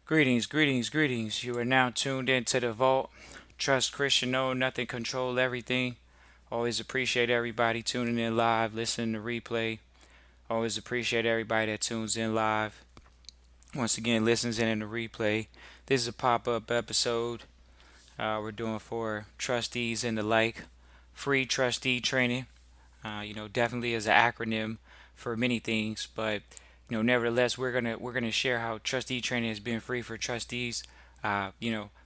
Greetings, greetings, greetings. You are now tuned into the vault. Trust Christian, know nothing, control everything. Always appreciate everybody tuning in live, listening to replay. Always appreciate everybody that tunes in live. Once again, listens in the replay. This is a pop up episode we're doing for trustees and the like. Free trustee training. Definitely is an acronym for many things, but nevertheless, we're gonna share how trustee training has been free for trustees.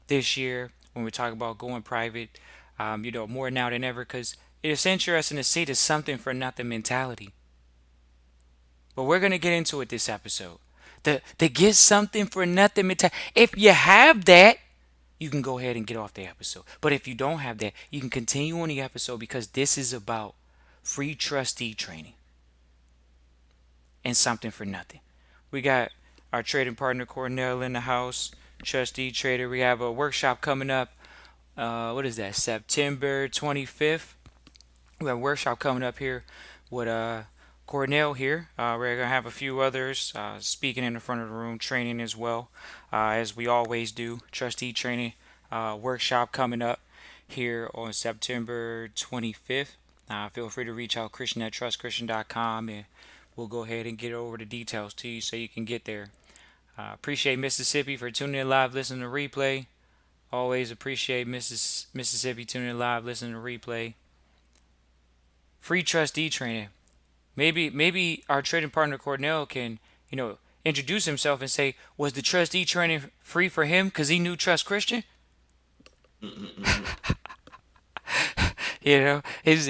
This year when we talk about going private, more now than ever, because it's interesting to see the something for nothing mentality. But we're gonna get into it this episode. The get something for nothing mentality. If you have that, you can go ahead and get off the episode. But if you don't have that, you can continue on the episode because this is about free trustee training and something for nothing. We got our trading partner Cornell in the house, trustee trader. We have a workshop coming up. What is that? September 25th. We have a workshop coming up here with Cornell here. We're gonna have a few others speaking in the front of the room, training as well, as we always do. Trustee training workshop coming up here on September 25th. Feel free to reach out Christian at trustchristian.com and we'll go ahead and get over the details to you so you can get there. Appreciate Mississippi for tuning in live, listening to replay. Always appreciate Mississippi tuning in live, listening to replay. Free trustee training. Maybe our trading partner Cornell can, introduce himself and say, was the trustee training free for him because he knew Trust Christian? Is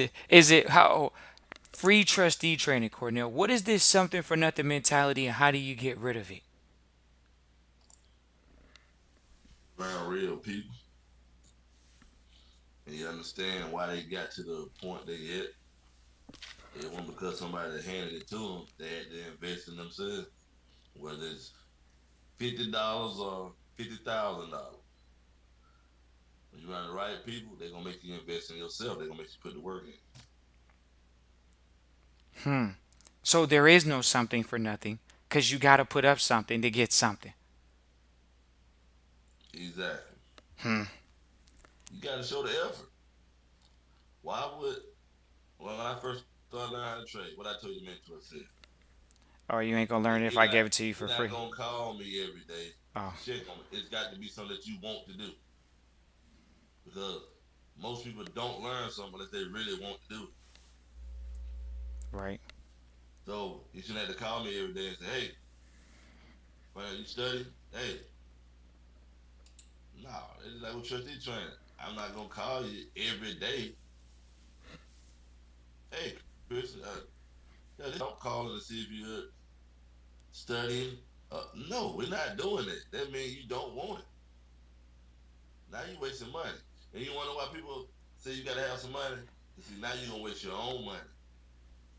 it how free trustee training, Cornell? What is this something for nothing mentality and how do you get rid of it? Around real people, and you understand why they got to the point they hit. It wasn't because somebody handed it to them. They had to invest in themselves, whether it's $50 or $50,000. When you around the right people, they're gonna make you invest in yourself. They're gonna make you put the work in. Hmm. So there is no something for nothing because you got to put up something to get something. Exactly. Hmm. You got to show the effort. Why would when I first started learning how to trade, what I told you mentor said, Or you ain't gonna learn it if you're I not gave it to you you're for not free. gonna call me every day Oh, to check on me. It's got to be something that you want to do because most people don't learn something unless they really want to do it. right. So you shouldn't have to call me every day and say, "Hey, man, you study? Hey, no, it's like with trustee training. I'm not gonna call you every day. Hey, Chris, yeah, this don't call to see if you're studying. No, we're not doing it. That means you don't want it. Now you wasting money, and you wonder why people say you gotta have some money. You see, now you're gonna waste your own money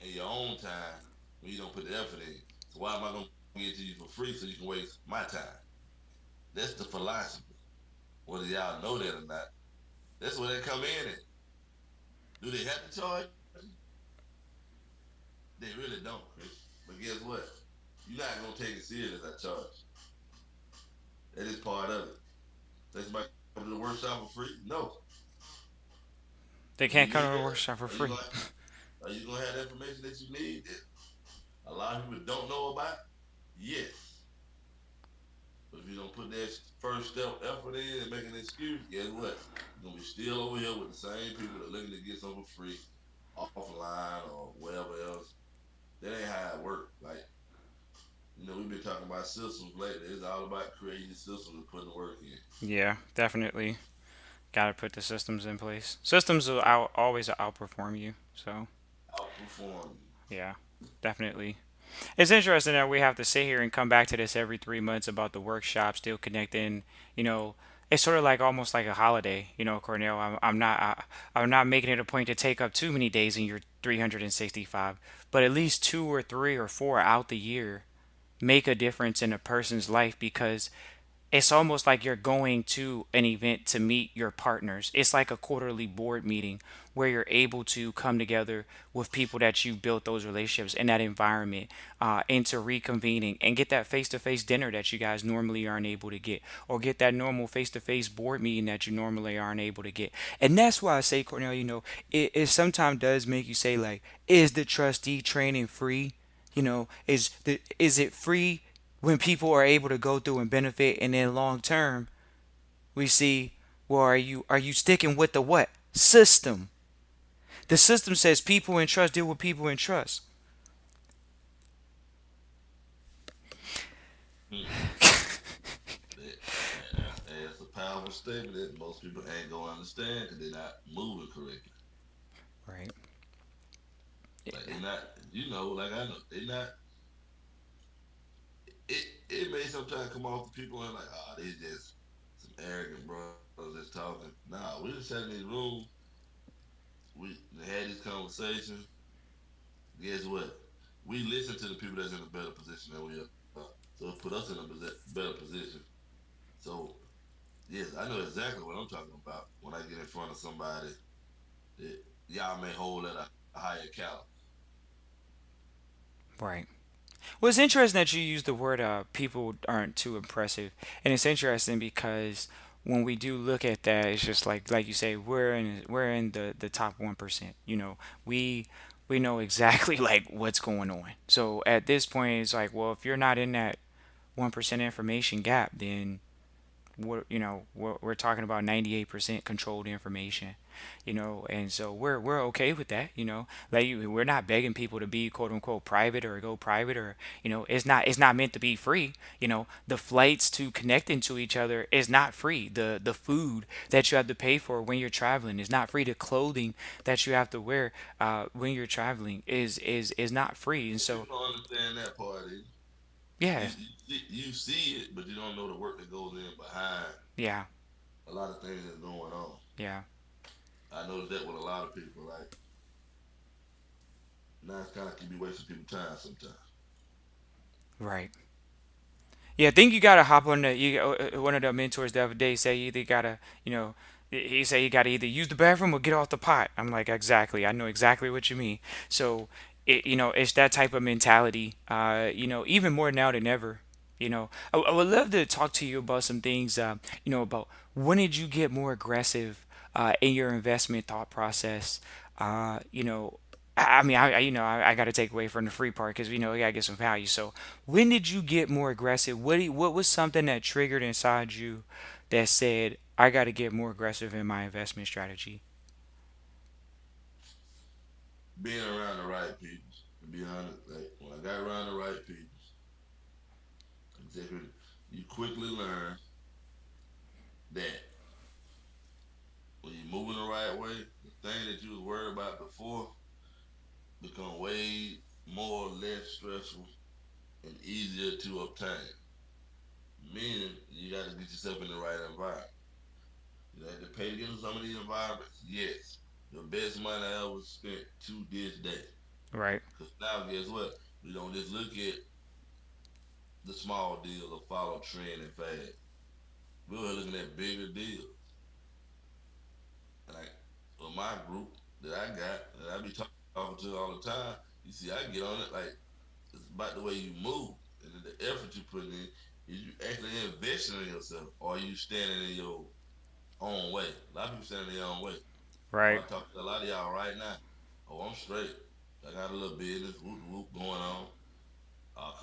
and your own time when you don't put the effort in. So why am I gonna give it to you for free so you can waste my time? That's the philosophy. Whether y'all know that or not, that's where they come in at. Do they have to charge? They really don't, Chris. But guess what? You're not gonna take it serious as I charge. That is part of it. Let somebody come to the workshop for free? No. They When can't you come to get the there, workshop for are you free. gonna are you gonna have the information that you need that a lot of people don't know about? Yes. But if you don't put that first step effort in and make an excuse, guess what? You're gonna be still over here with the same people that are looking to get something for free, offline or whatever else. That ain't how it works. Like, we've been talking about systems lately. It's all about creating systems and putting the work in. Yeah, definitely. Got to put the systems in place. Systems will always outperform you. So, Outperform you. yeah, definitely. It's interesting that we have to sit here and come back to this every 3 months about the workshop, still connecting. You know, it's sort of like almost like a holiday. Cornell. I'm not making it a point to take up too many days in your 365, but at least 2 or 3 or 4 out the year make a difference in a person's life because it's almost like you're going to an event to meet your partners. It's like a quarterly board meeting where you're able to come together with people that you've built those relationships in that environment, into reconvening and get that face-to-face dinner that you guys normally aren't able to get, or get that normal face-to-face board meeting that you normally aren't able to get. And that's why I say, Cornell, it sometimes does make you say, like, is the trustee training free? Is it free when people are able to go through and benefit, and then long term we see, well, are you sticking with the what system? The system says people in trust deal with people in trust. Hmm. That's a powerful statement that most people ain't gonna understand because they're not moving correctly. Right. Like they're not, like I know they're not. It may sometimes come off to people and like, oh, they just some arrogant brothers just talking. Nah, we just sat in these rooms, we had these conversations. Guess what? We listen to the people that's in a better position than we are. So it put us in a better position. So yes, I know exactly what I'm talking about when I get in front of somebody that y'all may hold at a higher caliber. Right. Well, it's interesting that you use the word people aren't too impressive, and it's interesting because when we do look at that, it's just like you say, we're in the top 1%. We know exactly like what's going on. So at this point, it's like, well, if you're not in that 1% information gap, then we're talking about 98% controlled information, and so we're okay with that. Like, we're not begging people to be quote unquote private or go private, or it's not meant to be free. The flights to connecting to each other is not free. The food that you have to pay for when you're traveling is not free. The clothing that you have to wear when you're traveling is not free. And so, People don't understand that part. yeah. You see it, but you don't know the work that goes in behind Yeah. a lot of things that's going on. Yeah. I noticed that with a lot of people. Like now, it's kind of can be wasting people's time sometimes. Right. Yeah, I think you gotta hop on one of the mentors the other day said you either gotta, he said you gotta either use the bathroom or get off the pot. I'm like, exactly. I know exactly what you mean. So it's that type of mentality. Even more now than ever. I would love to talk to you about some things. About when did you get more aggressive in your investment thought process? I mean, I got to take away from the free part because we gotta get some value. So, when did you get more aggressive? What was something that triggered inside you that said, I got to get more aggressive in my investment strategy? Being around the right people, to be honest, like when I got around the right people, exactly, you quickly learn that when you're moving the right way, the thing that you was worried about before become way more less stressful and easier to obtain. Meaning, you got to get yourself in the right environment. You have to pay to get in some of these environments. Yes, the best money I ever spent to this day. Right. Because now, guess what? We don't just look at the small deal or follow trend and fast. We're looking at bigger deals. And like with my group that I got, that I be talking to all the time, you see, I get on it like it's about the way you move and the effort you put in. Is you actually investing in yourself, or are you standing in your own way? A lot of people standing in their own way. Oh, I Right. talk to a lot of y'all right now. Oh, I'm straight. I got a little business, whoop whoop going on. I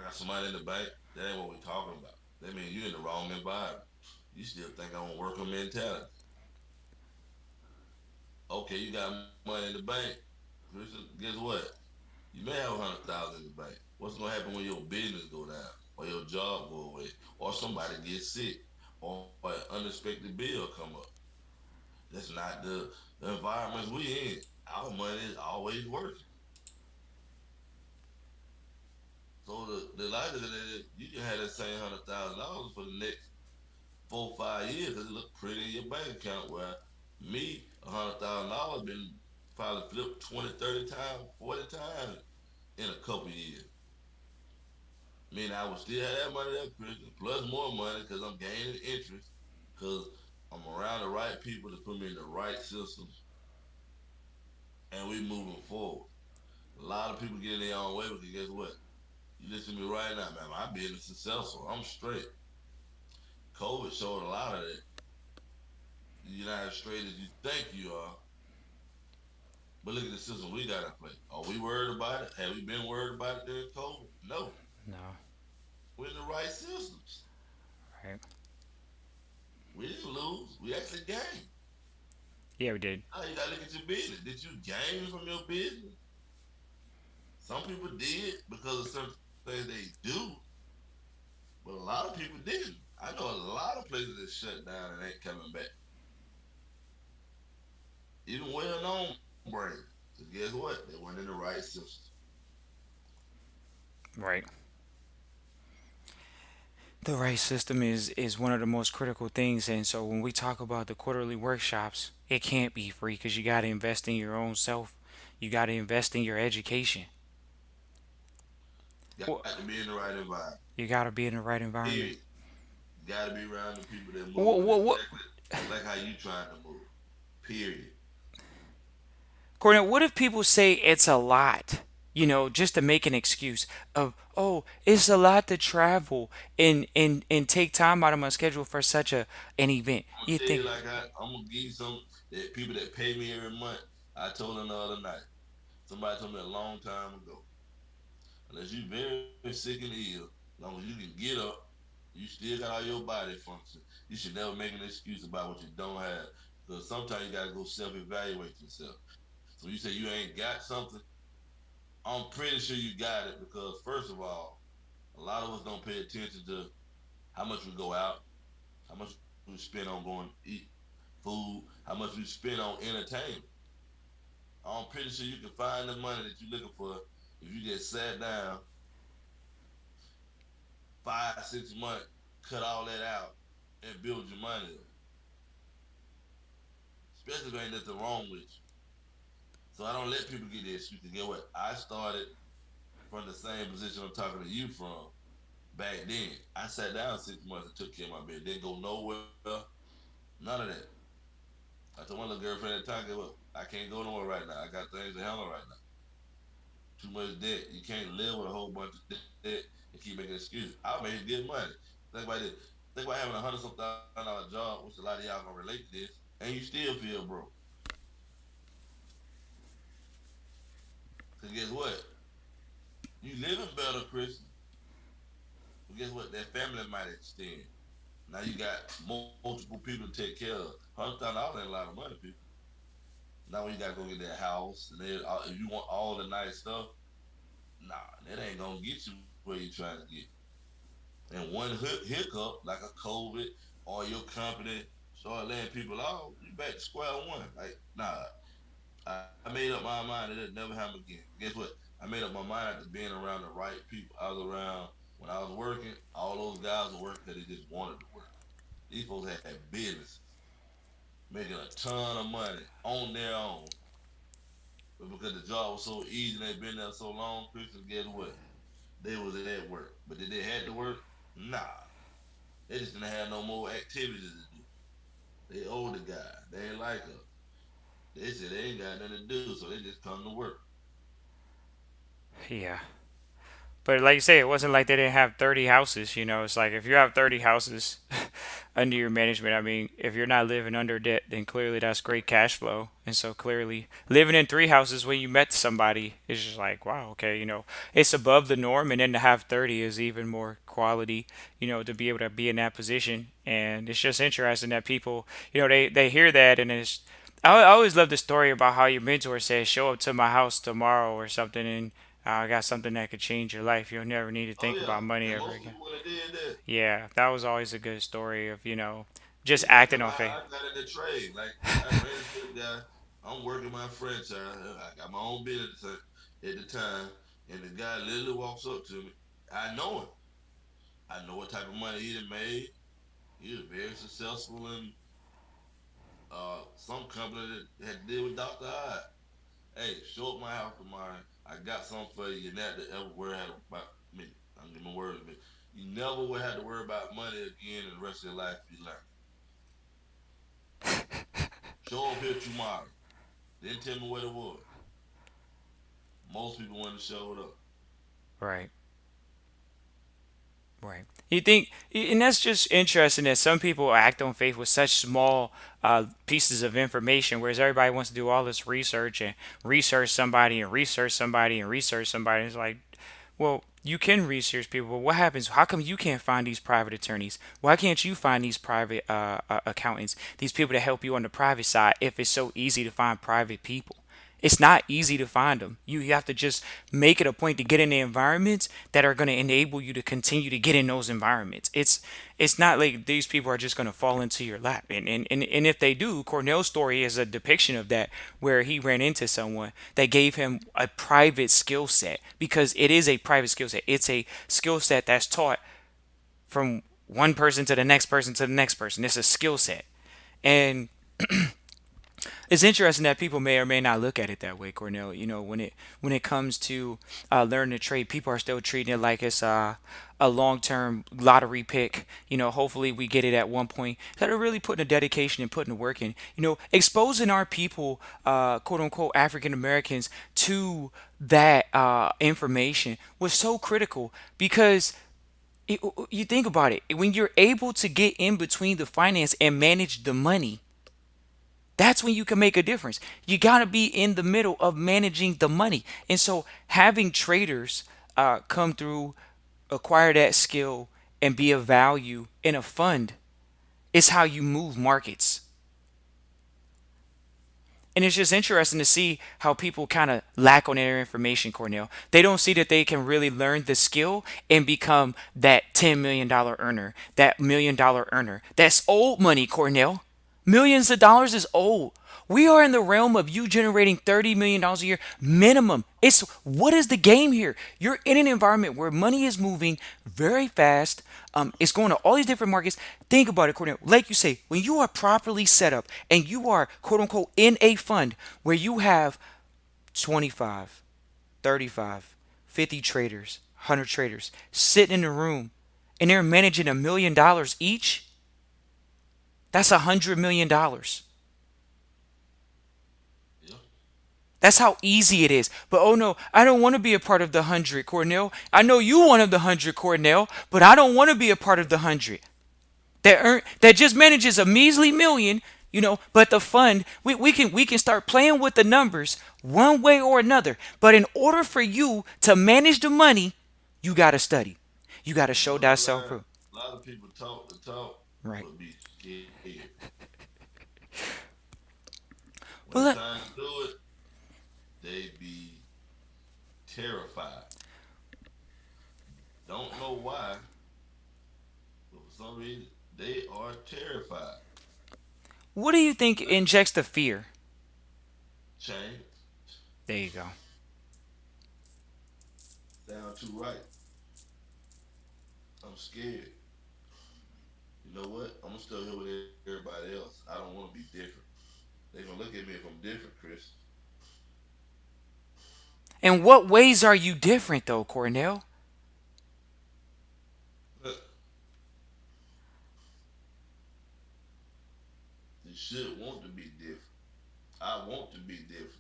got some money in the bank. That ain't what we talking about. That means you in the wrong environment. You still think I want worker mentality. Okay, you got money in the bank. Christian, guess what? You may have 100,000 in the bank. What's gonna happen when your business go down, or your job go away, or somebody gets sick, or an unexpected bill come up? That's not the environments we in. Our money is always working. So the likelihood that you can have that same $100,000 for the next 4 5 years because it look pretty in your bank account. Where me, $100,000 been probably flipped 20, 30 times, 40 times in a couple years. Meaning I would still have that money that Christian, plus more money because I'm gaining interest, because I'm around the right people to put me in the right systems, and we moving forward. A lot of people get in their own way because guess what? You listen to me right now, man. My business is successful. I'm straight. COVID showed a lot of that. You're not as straight as you think you are. But look at the system we got in place. Are we worried about it? Have we been worried about it during COVID? No. No. We're in the right systems. Right. We didn't lose. We actually gained. Yeah, we did. Now you gotta look at your business. Did you gain from your business? Some people did because of some things they do, but a lot of people didn't. I know a lot of places that shut down and ain't coming back. Even well-known brands. So guess what? They weren't in the right system. Right. The right system is one of the most critical things, and so when we talk about the quarterly workshops, it can't be free because you got to invest in your own self. You got to invest in your education. Got Well, to be in the right environment. you got to be in the right environment. Period. You got to be around the people that What, moving what, what, exactly like how you trying to move. Period. Courtney, what if people say it's a lot? Just to make an excuse of, oh, it's a lot to travel and take time out of my schedule for such an event. I'm You gonna tell think, you like I'm gonna give you some that people that pay me every month. I told them the other night. Somebody told me a long time ago. Unless you very sick and ill, as long as you can get up, you still got all your body function. You should never make an excuse about what you don't have. Because sometimes you gotta go self-evaluate yourself. So you say you ain't got something, I'm pretty sure you got it because first of all, a lot of us don't pay attention to how much we go out, how much we spend on going to eat food, how much we spend on entertainment. I'm pretty sure you can find the money that you're looking for if you just sat down 5, 6 months, cut all that out, and build your money up. Especially if there ain't nothing wrong with you. So I don't let people get the excuse to get what I started from the same position I'm talking to you from back then. I sat down 6 months and took care of my business. Didn't go nowhere. None of that. I told my little girlfriend at the time, get what? I can't go nowhere right now. I got things to handle right now. Too much debt. You can't live with a whole bunch of debt and keep making excuses. I made good money. Think about this. Think about having $100-some-thousand job, which a lot of y'all gonna relate to this, and you still feel broke. Cause guess what? You living better, Chris. But guess what? That family might extend. Now you got multiple people to take care of. $100,000 ain't a lot of money, people. Now when you gotta go get that house, and then if you want all the nice stuff, nah, that ain't gonna get you where you trying to get. And one hiccup, like a COVID or your company start laying people off, you back to square one. Like, nah, I made up my mind that it'll never happen again. Guess what? I made up my mind after being around the right people. I was around when I was working. All those guys were working because they just wanted to work. These folks had businesses, making a ton of money on their own. But because the job was so easy and they'd been there so long, Christians, guess what? They was at work. But did they have to work? Nah. They just didn't have no more activities to do. They older guys. They ain't like us. They said they ain't got nothing to do, so they just come to work. yeah. But like you say, it wasn't like they didn't have 30 houses. It's like if you have 30 houses under your management, I mean, if you're not living under debt, then clearly that's great cash flow. And so clearly, living in 3 houses when you met somebody is just like, wow, okay, it's above the norm. And then to have 30 is even more quality, to be able to be in that position. And it's just interesting that people, they hear that and it's, I always love the story about how your mentor says, show up to my house tomorrow or something. And I got something that could change your life. You'll never need to Oh think yeah, about money and ever most again. people would have did that. Yeah, that was always a good story of, just Yeah, acting cause on faith. I got in the trade. Like I ran into the guy. I'm working my franchise. I got my own business at the time, and the guy literally walks up to me. I know him. I know what type of money he done made. He was very successful in some company that had to deal with Dr. Hyde. Hey, show up my house tomorrow. I got something for you. You're not to ever worry about me. I'm giving my word to me. You never will have to worry about money again in the rest of your life if you learn. Show up here tomorrow. Then tell me what it was. Most people want to show it up. Right. Right. You think, and that's just interesting that some people act on faith with such small pieces of information, whereas everybody wants to do all this research and research somebody and research somebody and research somebody. It's like, well, you can research people, but what happens? How come you can't find these private attorneys? Why can't you find these private accountants, these people to help you on the private side if it's so easy to find private people? It's not easy to find them. You have to just make it a point to get in the environments that are going to enable you to continue to get in those environments. It's not like these people are just going to fall into your lap. And if they do, Cornell's story is a depiction of that, where he ran into someone that gave him a private skill set, because it is a private skill set. It's a skill set that's taught from one person to the next person to the next person. It's a skill set. And it's interesting that people may or may not look at it that way, Cornell. When it comes to learning to trade, people are still treating it like it's a long-term lottery pick. Hopefully we get it at one point. That are really putting the dedication and putting the work in. Exposing our people, quote unquote, African Americans, to that information was so critical, because you think about it, when you're able to get in between the finance and manage the money, that's when you can make a difference. You got to be in the middle of managing the money. And so having traders come through, acquire that skill, and be of value in a fund is how you move markets. And it's just interesting to see how people kind of lack on their information, Cornell. They don't see that they can really learn the skill and become that $10 million earner, that $1 million earner. That's old money, Cornell. Millions of dollars is old. We are in the realm of you generating $30 million a year minimum. It's what is the game here? You're in an environment where money is moving very fast. It's going to all these different markets. Think about it, Cornell. Like you say, when you are properly set up and you are, quote unquote, in a fund where you have 25, 35, 50 traders, 100 traders sitting in the room, and they're managing $1 million each, that's $100 million. Yeah. That's how easy it is. But oh no, I don't want to be a part of the 100, Cornell. I know you one of the 100, Cornell, but I don't want to be a part of the 100 that just manages a measly million. But the fund, we can start playing with the numbers one way or another. But in order for you to manage the money, you got to study. You got to You show know that that self line? proof. A lot of people talk the talk, Right. but be scared. When Well, it's time to do it, they be terrified. Don't know why, but for some reason, they are terrified. what do you think Like, injects the fear? change, There you go. sound too right. I'm scared. You know what? I'm gonna still here with everybody else. I don't want to be different. They gonna look at me if I'm different, Chris. In what ways are you different, though, Cornell? You should want to be different. I want to be different.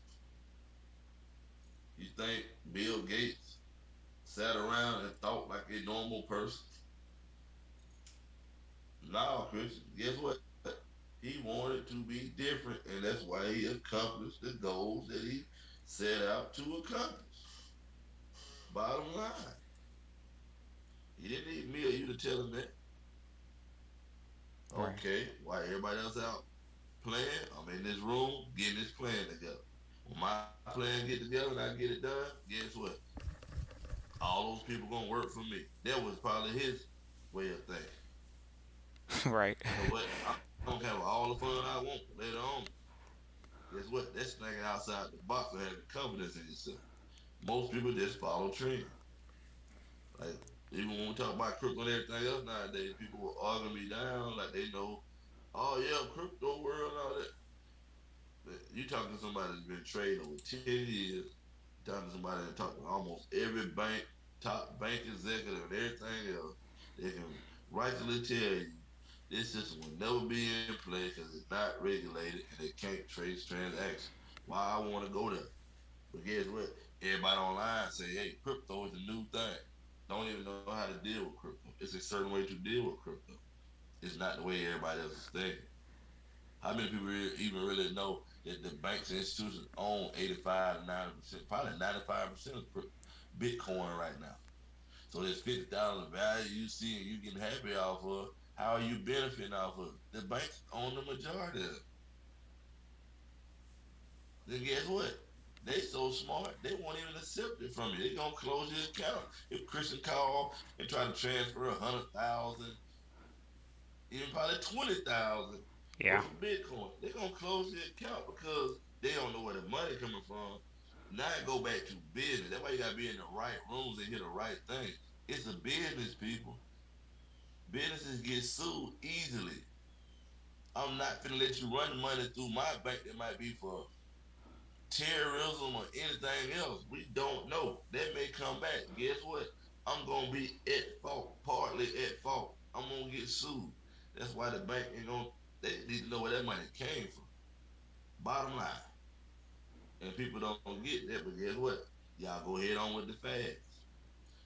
You think Bill Gates sat around and thought like a normal person? No, Chris. Guess what? He wanted to be different, and that's why he accomplished the goals that he set out to accomplish. Bottom line, he didn't need me or you to tell him that. Right. Okay, why everybody else out playing? I'm in this room getting this plan together. When my plan get together and I get it done, guess what? All those people gonna work for me. That was probably his way of thinking. Right. You know what? I'm gonna have all the fun I want later on. Guess what? That's thinking outside the box and having confidence in yourself. Most people just follow trends. Like even when we talk about crypto and everything else nowadays, people will argue me down like they know, oh yeah, crypto world and all that. But you talking to somebody that's been trading over 10 years, talking to somebody that talked to almost every bank. top bank executive and everything else, they can rightfully tell you this system will never be in place because it's not regulated and they can't trace transactions. Why I want to go there? But guess what? Everybody online say, hey, crypto is the new thing. Don't even know how to deal with crypto. It's a certain way to deal with crypto. It's not the way everybody else is thinking. How many people even really know that the banks and institutions own 85 to 90%, probably 95% of Bitcoin right now? So there's $50 value you see and you getting happy off of. How are you benefiting off of it? The banks own the majority of it. Then guess what? They so smart, they won't even accept it from you. They gonna close your account. If Christian call and try to transfer 100,000, even probably 20,000 Yeah. worth of Bitcoin, they gonna close your account because they don't know where the money coming from. Now it go back to business. That's why you gotta be in the right rooms and hear the right thing. It's a business, people. Businesses get sued easily. I'm not gonna let you run money through my bank that might be for terrorism or anything else. We don't know. That may come back. Guess what? I'm gonna be at fault, partly at fault. I'm gonna get sued. That's why the bank ain't gonna. They need to know where that money came from. Bottom line, and people don't get that. But guess what? Y'all go ahead on with the facts.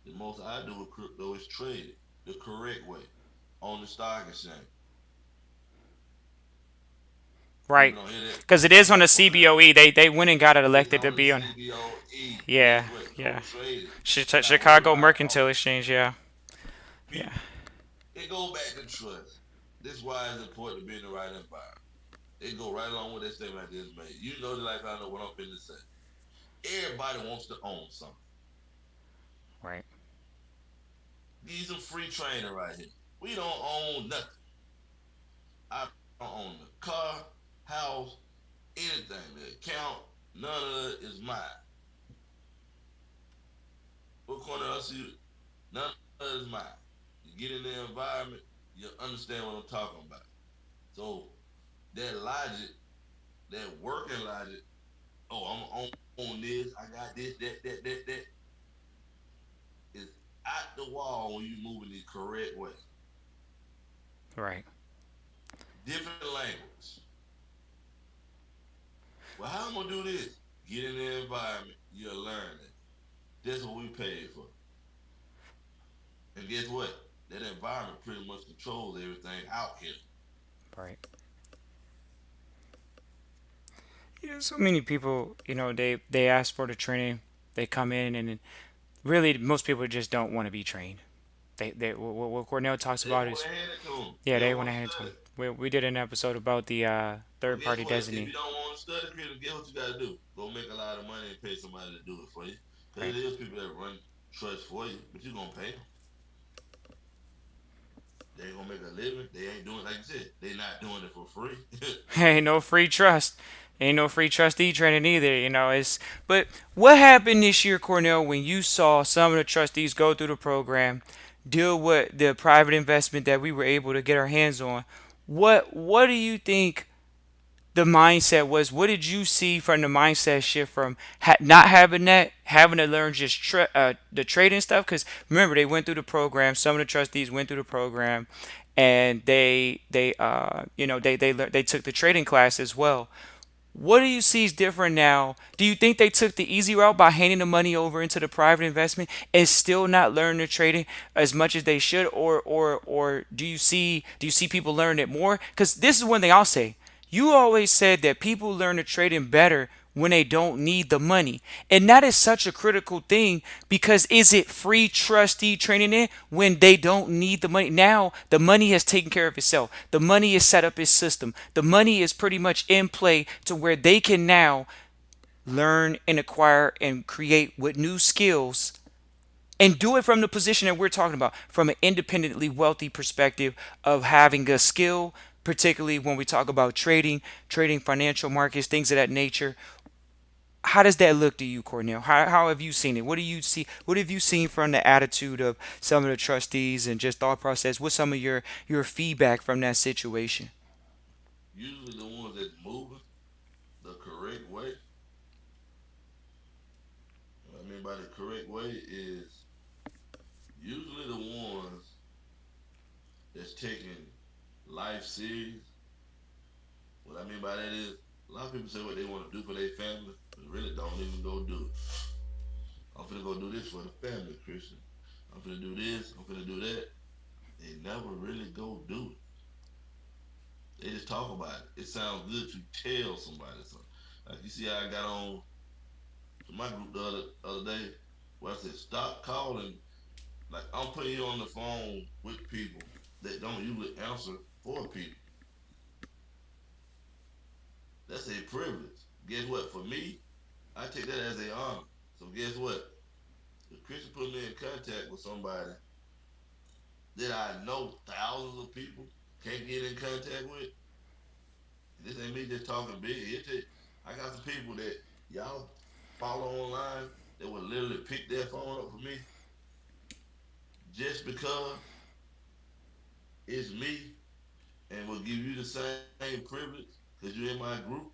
The most I do with crypto is trade it the correct way on the stock exchange. Right. People don't hear that. Because it I'm is on not the going to. CBOE. They went and got it It's elected to on the be on. CBOE. Yeah. Guess what? Go Yeah. trade it. Stop worrying Chicago about Mercantile Exchange. Yeah. Yeah. people. It go back to trust. This is why it's important to be in the right environment. It go right along with that statement I just made. You know, like I know what I'm finna say. Everybody wants to own something. Right. Give you some free training right here. We don't own nothing. I don't own the car, house, anything. The account, none of it is mine. What corner else you? None of it is mine. You get in the environment, you understand what I'm talking about. So that logic, that working logic, oh, I'm on this, I got this, that, is out the wall when you move in the correct way. Right. Different language. Well, how I'm gonna do this? Get in the environment, you'll learn it. That's what we paid for. And guess what? That environment pretty much controls everything out here. Right. Yeah. So many people, they ask for the training. They come in and really most people just don't want to be trained. They what Cornell talks They about want is to hand it to them. yeah, They they don't want want to to hand it to them. study. We did an episode about the Well, third guess party what? If designee. you don't want to study, guess what you got to do? Go make a lot of money and pay somebody to do it for you. Because Right. it is people that run trust for you, but you're going to pay them. They ain't going to make a living. They ain't doing, like you said, they not doing it for free. Ain't no free trust. Ain't no free trustee training either. It's but what happened this year, Cornell, when you saw some of the trustees go through the program, deal with the private investment that we were able to get our hands on? What do you think the mindset was? What did you see from the mindset shift from not having that, having to learn just the trading stuff? Because remember, they went through the program. Some of the trustees went through the program, and they took the trading class as well. What do you see is different now? Do you think they took the easy route by handing the money over into the private investment and still not learn the trading as much as they should, or do you see people learn it more? Because this is one thing I'll say. You always said that people learn the trading better when they don't need the money. And that is such a critical thing because is it free trustee training in when they don't need the money? Now the money has taken care of itself. The money is set up its system. The money is pretty much in play to where they can now learn and acquire and create with new skills and do it from the position that we're talking about, from an independently wealthy perspective of having a skill, particularly when we talk about trading financial markets, things of that nature. How does that look to you, Cornell? How have you seen it? What do you see? What have you seen from the attitude of some of the trustees and just thought process? What's some of your feedback from that situation? Usually the ones that's moving the correct way, what I mean by the correct way is Usually the ones that's taking life serious. What I mean by that is a lot of people say what they want to do for their family, but really don't even go do it. I'm finna go do this for the family, Christian. I'm finna do this. I'm finna do that. They never really go do it. They just talk about it. It sounds good to tell somebody something. Like you see how I got on to my group the other day where I said, stop calling. Like I'm putting you on the phone with people that don't usually answer for people. That's a privilege. Guess what? For me, I take that as a honor. So guess what? If Christian put me in contact with somebody that I know thousands of people can't get in contact with, this ain't me just talking big. I got some people that y'all follow online that would literally pick their phone up for me just because it's me and will give you the same privilege because you're in my group.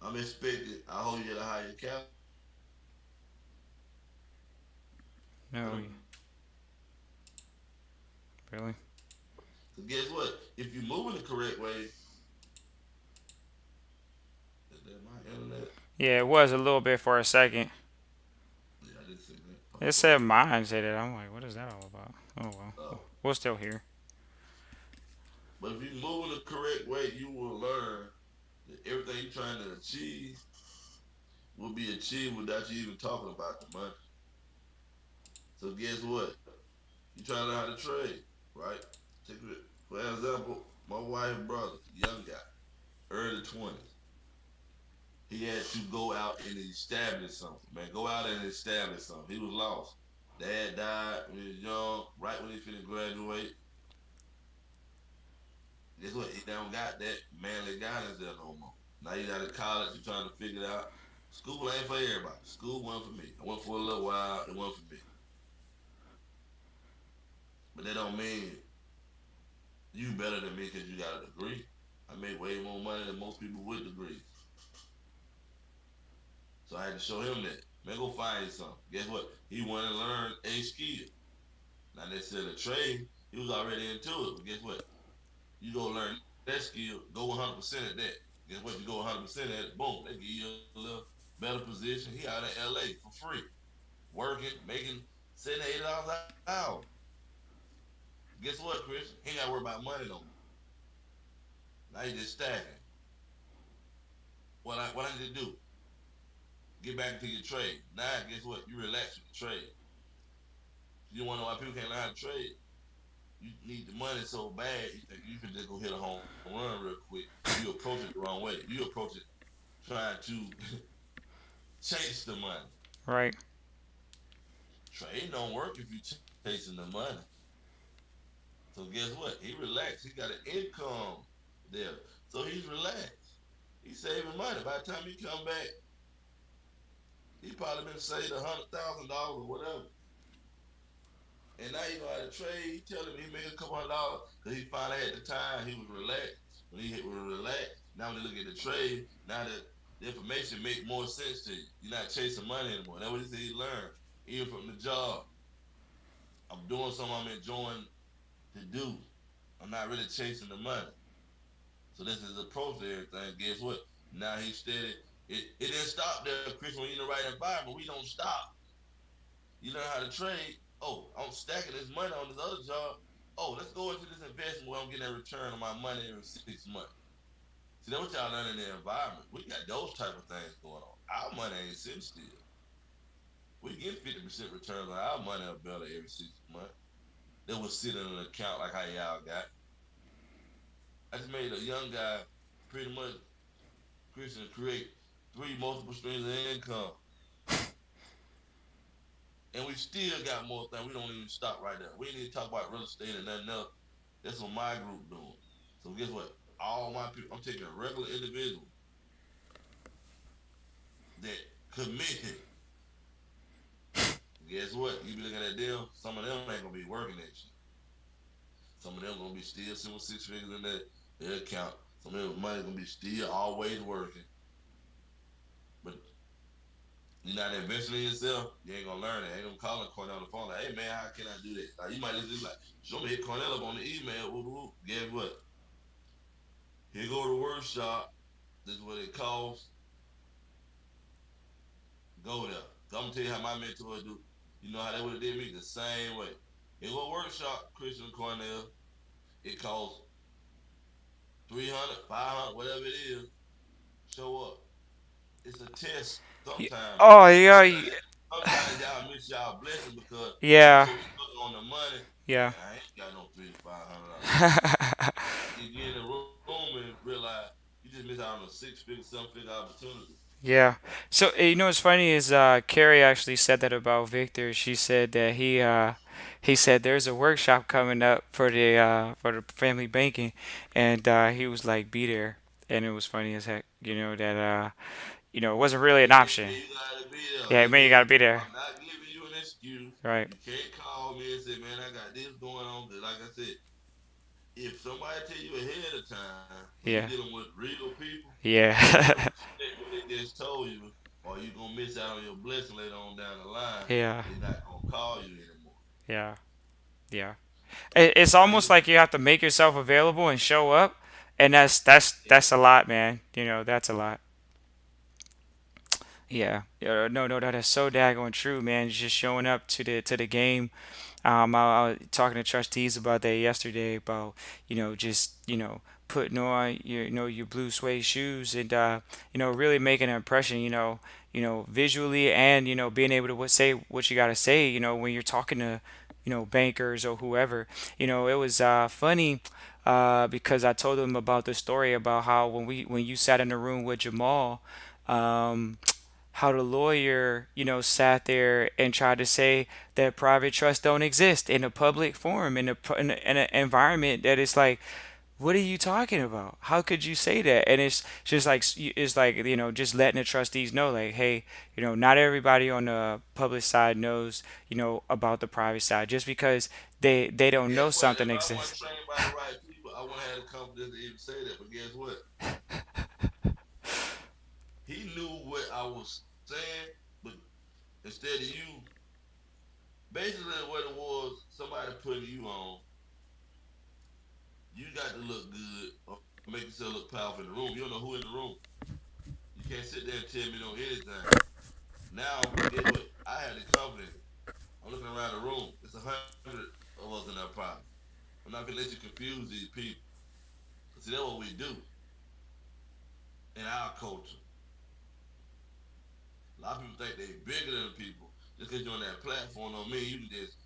I'm expecting I hold you at a higher caliber. No, really? So guess what? If you move in the correct way, is that my internet? Yeah, it was a little bit for a second. Yeah, I didn't see that It pop up. said mine said it. I'm like, what is that all about? Oh well, Uh, we're still here. but if you move in the correct way, you will learn that everything you're trying to achieve will be achieved without you even talking about the money. So guess what? You trying to learn how to trade, right? Take it for example, my wife's brother, young guy, early 20s. He had to go out and establish something, man. Go out and establish something. He was lost. Dad died when he was young, right when he finished graduate. Guess what? He don't got that manly guidance there no more. Now he's out of college, he's trying to figure it out. School ain't for everybody. School wasn't for me. I went for a little while, it wasn't for me. But that don't mean you better than me because you got a degree. I make way more money than most people with degrees. So I had to show him that. Man, go find you something. Guess what? He wanted to learn a skill. Not necessarily a trade. He was already into it. But guess what? You go learn that skill, go 100% at that. Guess what? You go 100% at it, boom, they give you a little better position. He out in LA for free, working, making $70, $80 an hour. Guess what, Chris? He ain't got to worry about money no more. Now he just stacking. What I need to do? Get back into your trade. Now, guess what? You relax with the trade. You want to know why people can't learn how to trade? You need the money so bad, you think you can just go hit a home run real quick. You approach it the wrong way. You approach it trying to chase the money. Right. Trade don't work if you chasing the money. So guess what? He relaxed. He got an income there. So he's relaxed. He's saving money. By the time he come back, he probably been saved $100,000 or whatever. And now you know how to trade. He telling me he made a couple $100 because he finally had the time. He was relaxed. When he was relaxed, now when you look at the trade, now the information make more sense to you. You're not chasing money anymore. That's what he said he learned. Even from the job. I'm doing something I'm enjoying to do. I'm not really chasing the money. So this is approach to everything. Guess what? Now he's steady. It didn't stop there, Chris. When you're in the right environment, we don't stop. You learn how to trade. Oh, I'm stacking this money on this other job. Oh, let's go into this investment where I'm getting a return on my money every 6 months. See, that's what y'all learn in the environment. We got those type of things going on. Our money ain't sitting still. We get 50% returns on our money or better every 6 months. That was sitting in an account like how y'all got. I just made a young guy pretty much Christian create three multiple streams of income. And we still got more things. We don't even stop right there. We need to talk about real estate and nothing else. That's what my group doing. So guess what? All my people, I'm taking a regular individual that committed. Guess what? You be looking at them, some of them ain't gonna be working that shit. Some of them gonna be still sitting 6 figures in their account. Some of them money gonna be still always working. But You're not investing in yourself, you ain't gonna learn it. Ain't gonna call Cornell on the phone like, hey man, how can I do that? Like you might just be like, show me hit Cornell up on the email. Whoop, whoop. Guess what? Here go to the workshop. This is what it costs. Go there. I'm gonna tell you how my mentor do. You know how they would have did me the same way. Here go workshop, Christian Cornell. It costs 300, 500, whatever it is. Show up. It's a test sometimes. Oh yeah, Sometimes y'all miss y'all blessing because you yeah, so stuck on the money. yeah. Man, I ain't got no $300 to $500. You get in the room and realize you just miss out on a 6 figure, 7 figure opportunity. Yeah. So you know what's funny is Carrie actually said that about Victor. She said that he said there's a workshop coming up for the family banking, and he was like be there, and it was funny as heck. It wasn't really an It option. mean you gotta be there. Yeah, I It mean you mean gotta be there. I'm not giving you an excuse. Right. You can't call me and say, man, I got this going on. Cause like I said, if somebody tell you ahead of time, when you're Yeah. dealing with real people, you better Yeah. respect what they just told you, or you gonna miss out on your blessing later on down the line. Yeah. They're not gonna call you anymore. Yeah. Yeah. It's Now almost you, like you have to make yourself available and show up, and that's a lot, man. That's a lot. Yeah. Yeah. No, no, that is so daggone true, man. Just showing up to the game. I was talking to trustees about that yesterday about, just, putting on your blue suede shoes and, really making an impression, visually and, being able to say what you got to say, when you're talking to, bankers or whoever. It was funny because I told them about the story about how when you sat in the room with Jamal, um, how the lawyer, sat there and tried to say that private trusts don't exist in a public forum, in an environment that is like, what are you talking about? How could you say that? And it's just like just letting the trustees know, like, hey, not everybody on the public side knows, about the private side. Just because they don't know guess what? something If I wasn't exists. trained by the right people, I wouldn't have the confidence to even say that. But guess what? He knew what I was saying, but instead of you, basically what it was, somebody putting you on, you got to look good or make yourself look powerful in the room. You don't know who in the room. You can't sit there and tell me no anything. Now, guess what? I had the confidence. I'm looking around the room. It's 100 of us in that problem. I'm not gonna let you confuse these people. See, that's what we do in our culture. A lot of people think they're bigger than people. Just because you're on that platform don't mean you can just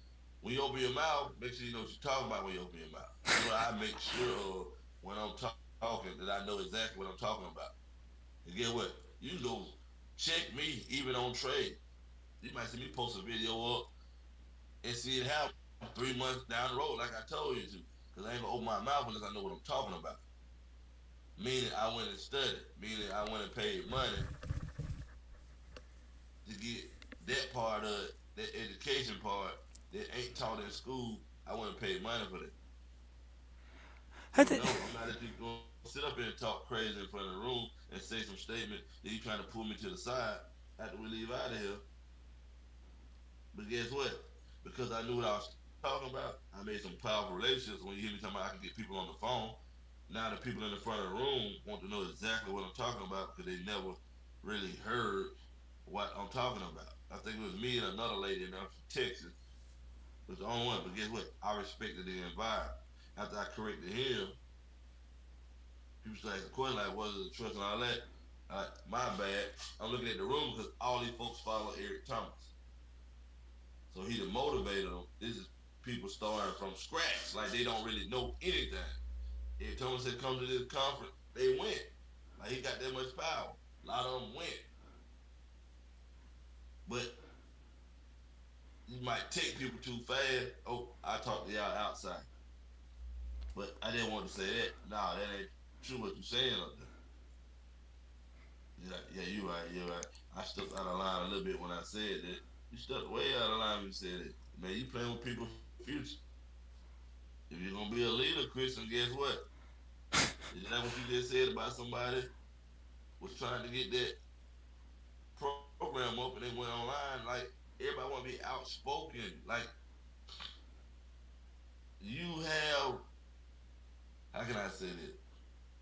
when you open your mouth, make sure you know what you're talking about when you open your mouth. That's what I make sure of when I'm talking, that I know exactly what I'm talking about. And get what? You can go check me even on trade. You might see me post a video up and see it happen 3 months down the road, like I told you to. Because I ain't gonna open my mouth unless I know what I'm talking about. Meaning I went and studied. Meaning I went and paid money to get that part of it, that education part that ain't taught in school. I went and paid money for that. I So think. no, I'm not just gonna sit up here and talk crazy in front of the room and say some statement that you trying to pull me to the side after we leave out of here. But guess what? Because I knew what I was talking about, I made some powerful relationships. When you hear me talking about I can get people on the phone, now the people in the front of the room want to know exactly what I'm talking about because they never really heard what I'm talking about. I think it was me and another lady in Texas was the only one. But guess what? I respected the environment. After I corrected him, people started asking questions like, "Was it the trust and all that?" My bad. I'm looking at the room because all these folks follow Eric Thomas. So he the motivator them. This is people starting from scratch, like they don't really know anything. If Thomas said come to this conference, they went. Like he got that much power. A lot of them went, but you might take people too fast. Oh, I talked to y'all outside, but I didn't want to say that. Nah, that ain't true what you saying up there. Yeah, you right, you're right. I stepped out of line a little bit when I said that. You stepped way out of line when you said it. Man, you playing with people's future. If you're gonna be a leader, Christian, guess what? Is that what you just said about somebody was trying to get that program? program up and they went online. Like everybody want to be outspoken. Like you have, how can I say this?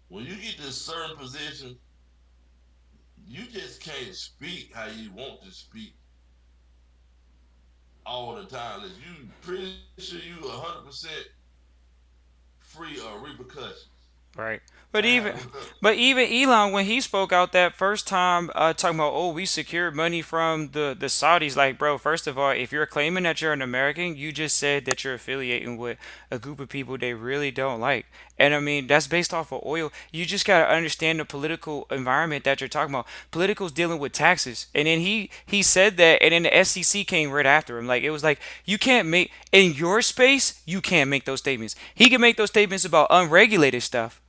When you get to certain positions, you just can't speak how you want to speak all the time. Unless you pretty sure you 100% free of repercussions. Right. I But have even no. but even Elon when he spoke out that first time talking about we secured money from the Saudis, like, bro, first of all, if you're claiming that you're an American, you just said that you're affiliating with a group of people they really don't like. And I mean that's based off of oil. You just gotta understand the political environment that you're talking about. Political's dealing with taxes. And then he said that and then the SEC came right after him. Like it was like you can't make in your space, you can't make those statements. He can make those statements about unregulated stuff.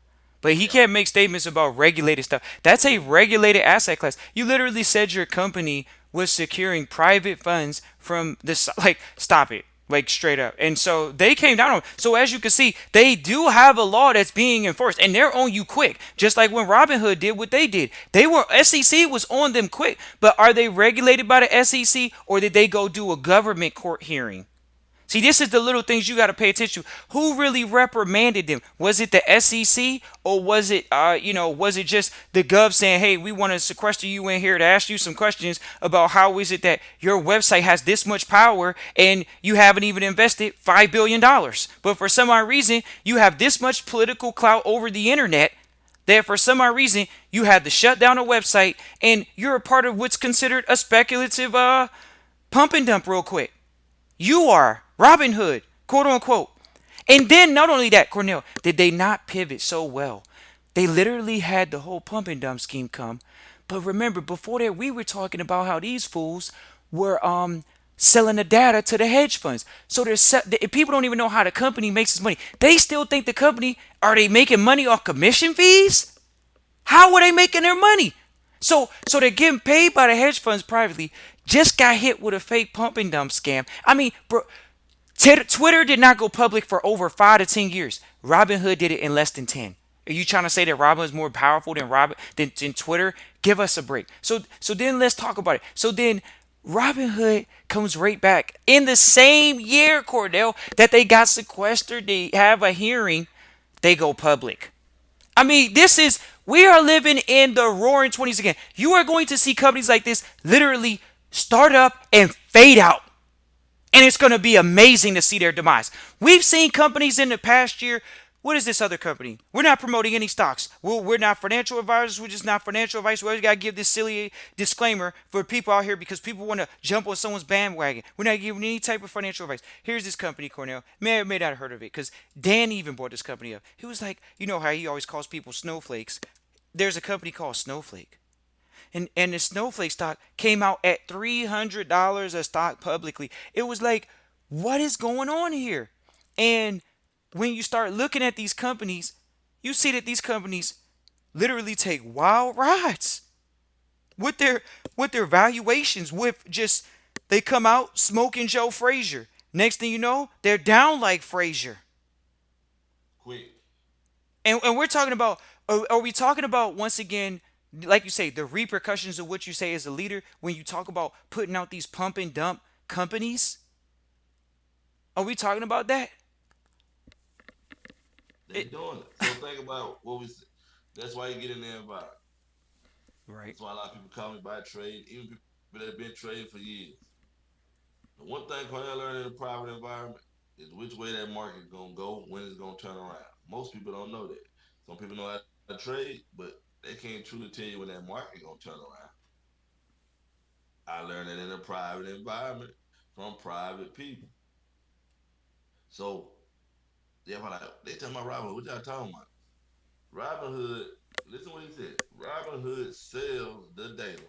But he Yeah. can't make statements about regulated stuff. That's a regulated asset class. You literally said your company was securing private funds from this. Like, stop it. Like, straight up. And so they came down on it. So as you can see, they do have a law that's being enforced, and they're on you quick. Just like when Robinhood did what they did. They were SEC was on them quick. But are they regulated by the SEC, or did they go do a government court hearing? See, this is the little things you got to pay attention to. Who really reprimanded them? Was it the SEC or was it, was it just the Gov saying, "Hey, we want to sequester you in here to ask you some questions about how is it that your website has this much power and you haven't even invested $5 billion, but for some odd reason you have this much political clout over the internet that for some odd reason you had to shut down a website and you're a part of what's considered a speculative pump and dump real quick." You are Robin Hood, quote unquote. And then not only that, Cornell, did they not pivot so well? They literally had the whole pump and dump scheme come. But remember, before that, we were talking about how these fools were selling the data to the hedge funds. So people don't even know how the company makes its money. They still think the company are they making money off commission fees? How are they making their money? So they're getting paid by the hedge funds privately. Just got hit with a fake pump and dump scam. I mean, bro, Twitter did not go public for over 5 to 10 years. Robinhood did it in less than 10. Are you trying to say that Robin is more powerful than Twitter? Give us a break. So then let's talk about it. So then Robinhood comes right back in the same year, Cordell, that they got sequestered. They have a hearing. They go public. I mean, we are living in the roaring 20s again. You are going to see companies like this literally start up and fade out. And it's going to be amazing to see their demise. We've seen companies in the past year. What is this other company? We're not promoting any stocks. We're not financial advisors. We're just not financial advice. We always got to give this silly disclaimer for people out here because people want to jump on someone's bandwagon. We're not giving any type of financial advice. Here's this company, Cornell. May not have heard of it because Dan even brought this company up. He was like, you know how he always calls people snowflakes. There's a company called Snowflake. And the Snowflake stock came out at $300 a stock publicly. It was like, what is going on here? And when you start looking at these companies, you see that these companies literally take wild rides with their valuations. With just they come out smoking Joe Frazier. Next thing you know, they're down like Frazier. Quick. And we're talking about, are we talking about once again, like you say, the repercussions of what you say as a leader when you talk about putting out these pump and dump companies? Are we talking about that? They It, doing it. So think about what we said. That's why you get in there environment. right, That's why a lot of people call me by trade, even people that have been trading for years. The one thing Cornell learned in a private environment is which way that market gonna go, when it's gonna turn around. Most people don't know that. Some people know how to trade, but they can't truly tell you when that market gonna turn around. I learned that in a private environment from private people. So they tell my Robin, what y'all talking about? Robinhood, listen what he said. Robinhood sells the data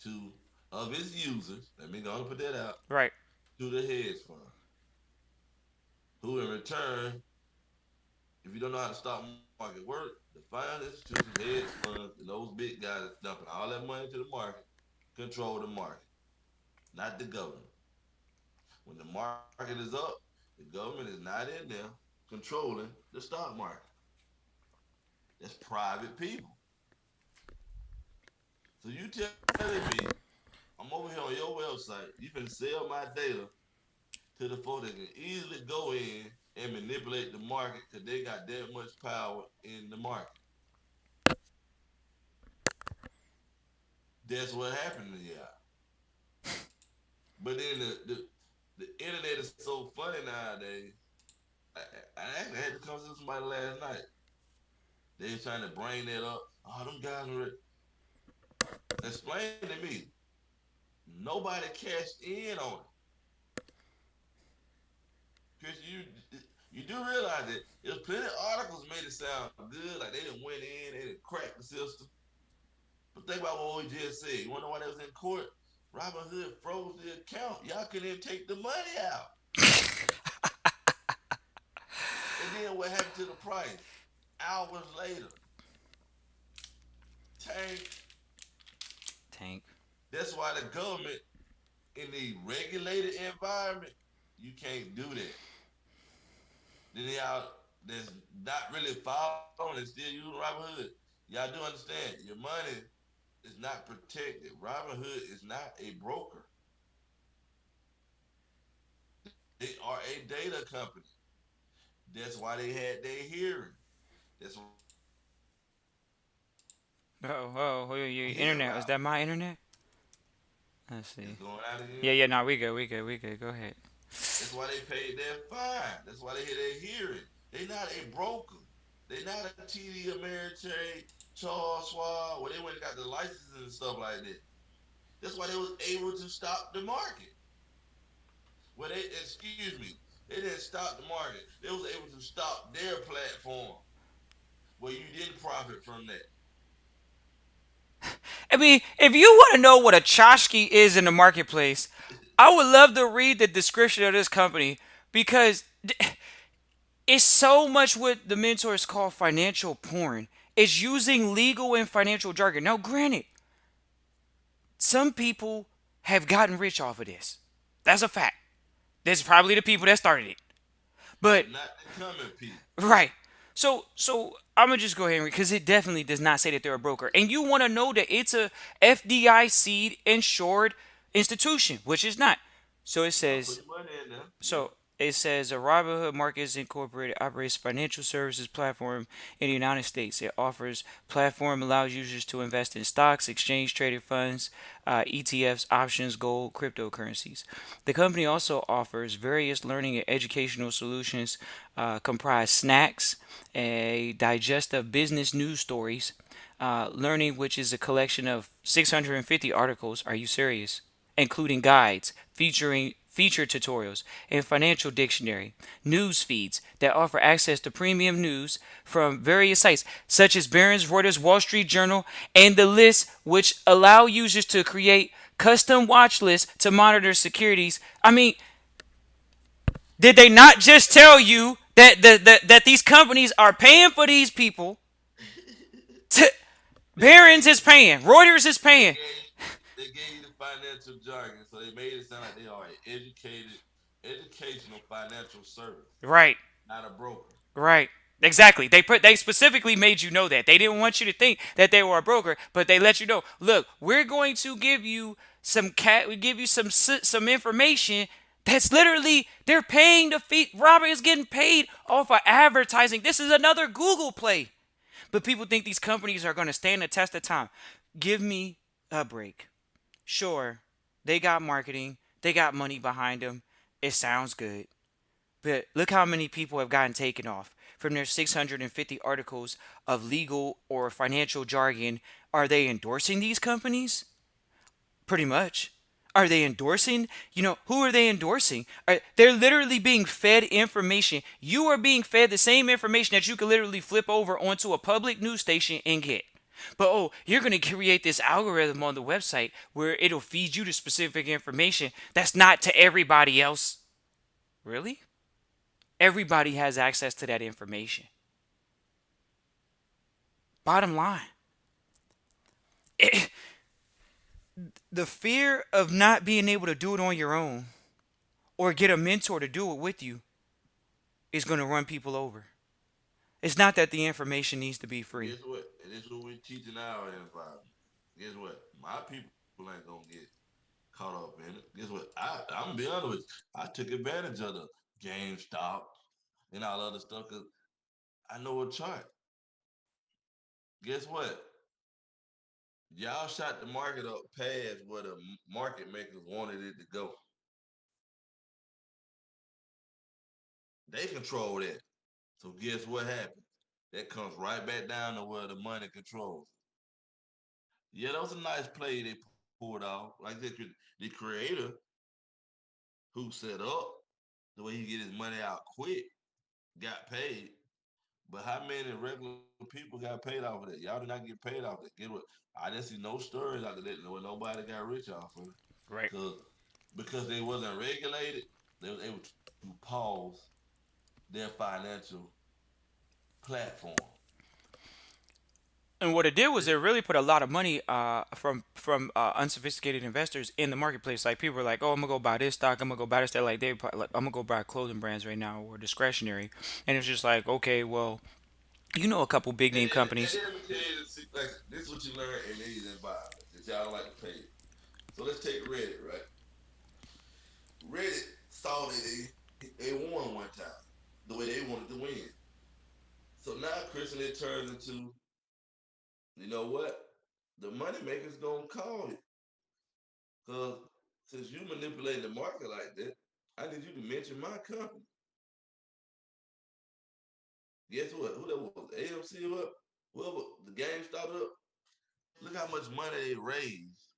to of its users. Let me go and put that out right. to the hedge fund, who in return, if you don't know how the stock market works, the financial institutions, hedge funds, and those big guys dumping all that money into the market control the market, not the government. When the market is up, the government is not in there controlling the stock market. That's private people. So you telling me I'm over here on your website, you can sell my data to the folks that can easily go in and manipulate the market because they got that much power in the market. That's what happened to y'all. But then the internet is so funny nowadays. I, I actually had to come to somebody last night. They was trying to bring that up. Oh, them guys were explain to me. Nobody cashed in on it. Chris, you do realize that there's plenty of articles made it sound good, like they didn't went in, they didn't crack the system. But think about what we just said. You wonder why they was in court? Robin Hood froze the account. Y'all couldn't even take the money out. And then what happened to the price? Hours later, tank. Tank. That's why the government in the regulated environment, you can't do that. Then y'all that's not really following and still using Robinhood. Y'all do understand your money is not protected. Robinhood is not a broker. They are a data company. That's why they had their hearing. That's why Oh, your hear internet. Was about. that my internet? Let's It's see. going out Yeah, again. yeah, no, we good. Go ahead. That's why they paid their fine. That's why they had their hearing. They not a broker. They not a TD Ameritrade, Charles Schwab, where they went and got the licenses and stuff like that. That's why they was able to stop the market. Well, they excuse me, they didn't stop the market. They was able to stop their platform where you didn't profit from that. I mean, if you want to know what a tchotchke is in the marketplace, I would love to read the description of this company because it's so much what the mentors call financial porn. It's using legal and financial jargon. Now, granted, some people have gotten rich off of this. That's a fact. That's probably the people that started it. But But not the coming people. right. So I'm gonna just go ahead and read because it definitely does not say that they're a broker. And you want to know that it's a FDIC insured institution, which is not. So it Y'all put says the money in there. Yeah. so it says Robinhood Markets Incorporated operates financial services platform in the United States. It offers platform allows users to invest in stocks, exchange traded funds, ETFs, options, gold, cryptocurrencies. The company also offers various learning and educational solutions, comprise snacks, a digest of business news stories, learning, which is a collection of 650 articles. Are you serious? Including guides, featuring feature tutorials, and financial dictionary, news feeds that offer access to premium news from various sites such as Barron's, Reuters, Wall Street Journal, and the list, which allow users to create custom watch lists to monitor securities. I mean, did they not just tell you that that these companies are paying for these people? To, they Barron's gave is paying, Reuters is they paying. gave they gave you the financial jargon, so they made it sound like they are an educational financial service, Right. not a broker. Right. Exactly. They specifically made you know that. They didn't want you to think that they were a broker, but they let you know, look, we're going to give you we give you some information that's literally they're paying the fee. Robert is getting paid off of advertising. This is another Google play. But people think these companies are going to stand the test of time. Give me a break. Sure, they got marketing, they got money behind them. It sounds good. But look how many people have gotten taken off from their 650 articles of legal or financial jargon. Are they endorsing these companies? Pretty much. Are they endorsing? Who are they endorsing? They're literally being fed information. You are being fed the same information that you could literally flip over onto a public news station and get. But oh, you're going to create this algorithm on the website where it'll feed you the specific information that's not to everybody else. Really? Everybody has access to that information. Bottom line, it, the fear of not being able to do it on your own or get a mentor to do it with you is going to run people over. It's not that the information needs to be And free. guess what? And this is what we're teaching our environment. Guess what? My people ain't gonna get caught up in it. Guess what? I'm gonna be honest with you. I took advantage of the GameStop and all other stuff because I know a chart. Guess what? Y'all shot the market up past where the market makers wanted it to go. They control that. So guess what happens? That comes right back down to where the money controls. Yeah, that was a nice play they pulled off. Like the creator who set up the way he get his money out quick got paid. But how many regular people got paid off of that? Y'all did not get paid off that. Get what? I didn't see no stories out of that where nobody got rich off of it. Right. Cause because they wasn't regulated, they was able to pause their financial platform. And what it did was This it really put a lot of money from unsophisticated investors in the marketplace. Like people were like, "Oh, I'm gonna go buy this stock. I'm gonna go buy this." That like like, I'm gonna go buy clothing brands right now or discretionary, and it's just like, okay, well, you know, a couple big name and companies. then let me tell you this, like this is what you learn in these environments that y'all don't like to pay. So let's take Reddit, right? Reddit saw that they won one time the way they wanted to win. So now, Christian, it turns into, you know what? The money makers gonna call it. Cause since you manipulating the market like that, I need you to mention my company. Guess what? Who that was? AMC up? Whoever the game started up. Look how much money they raised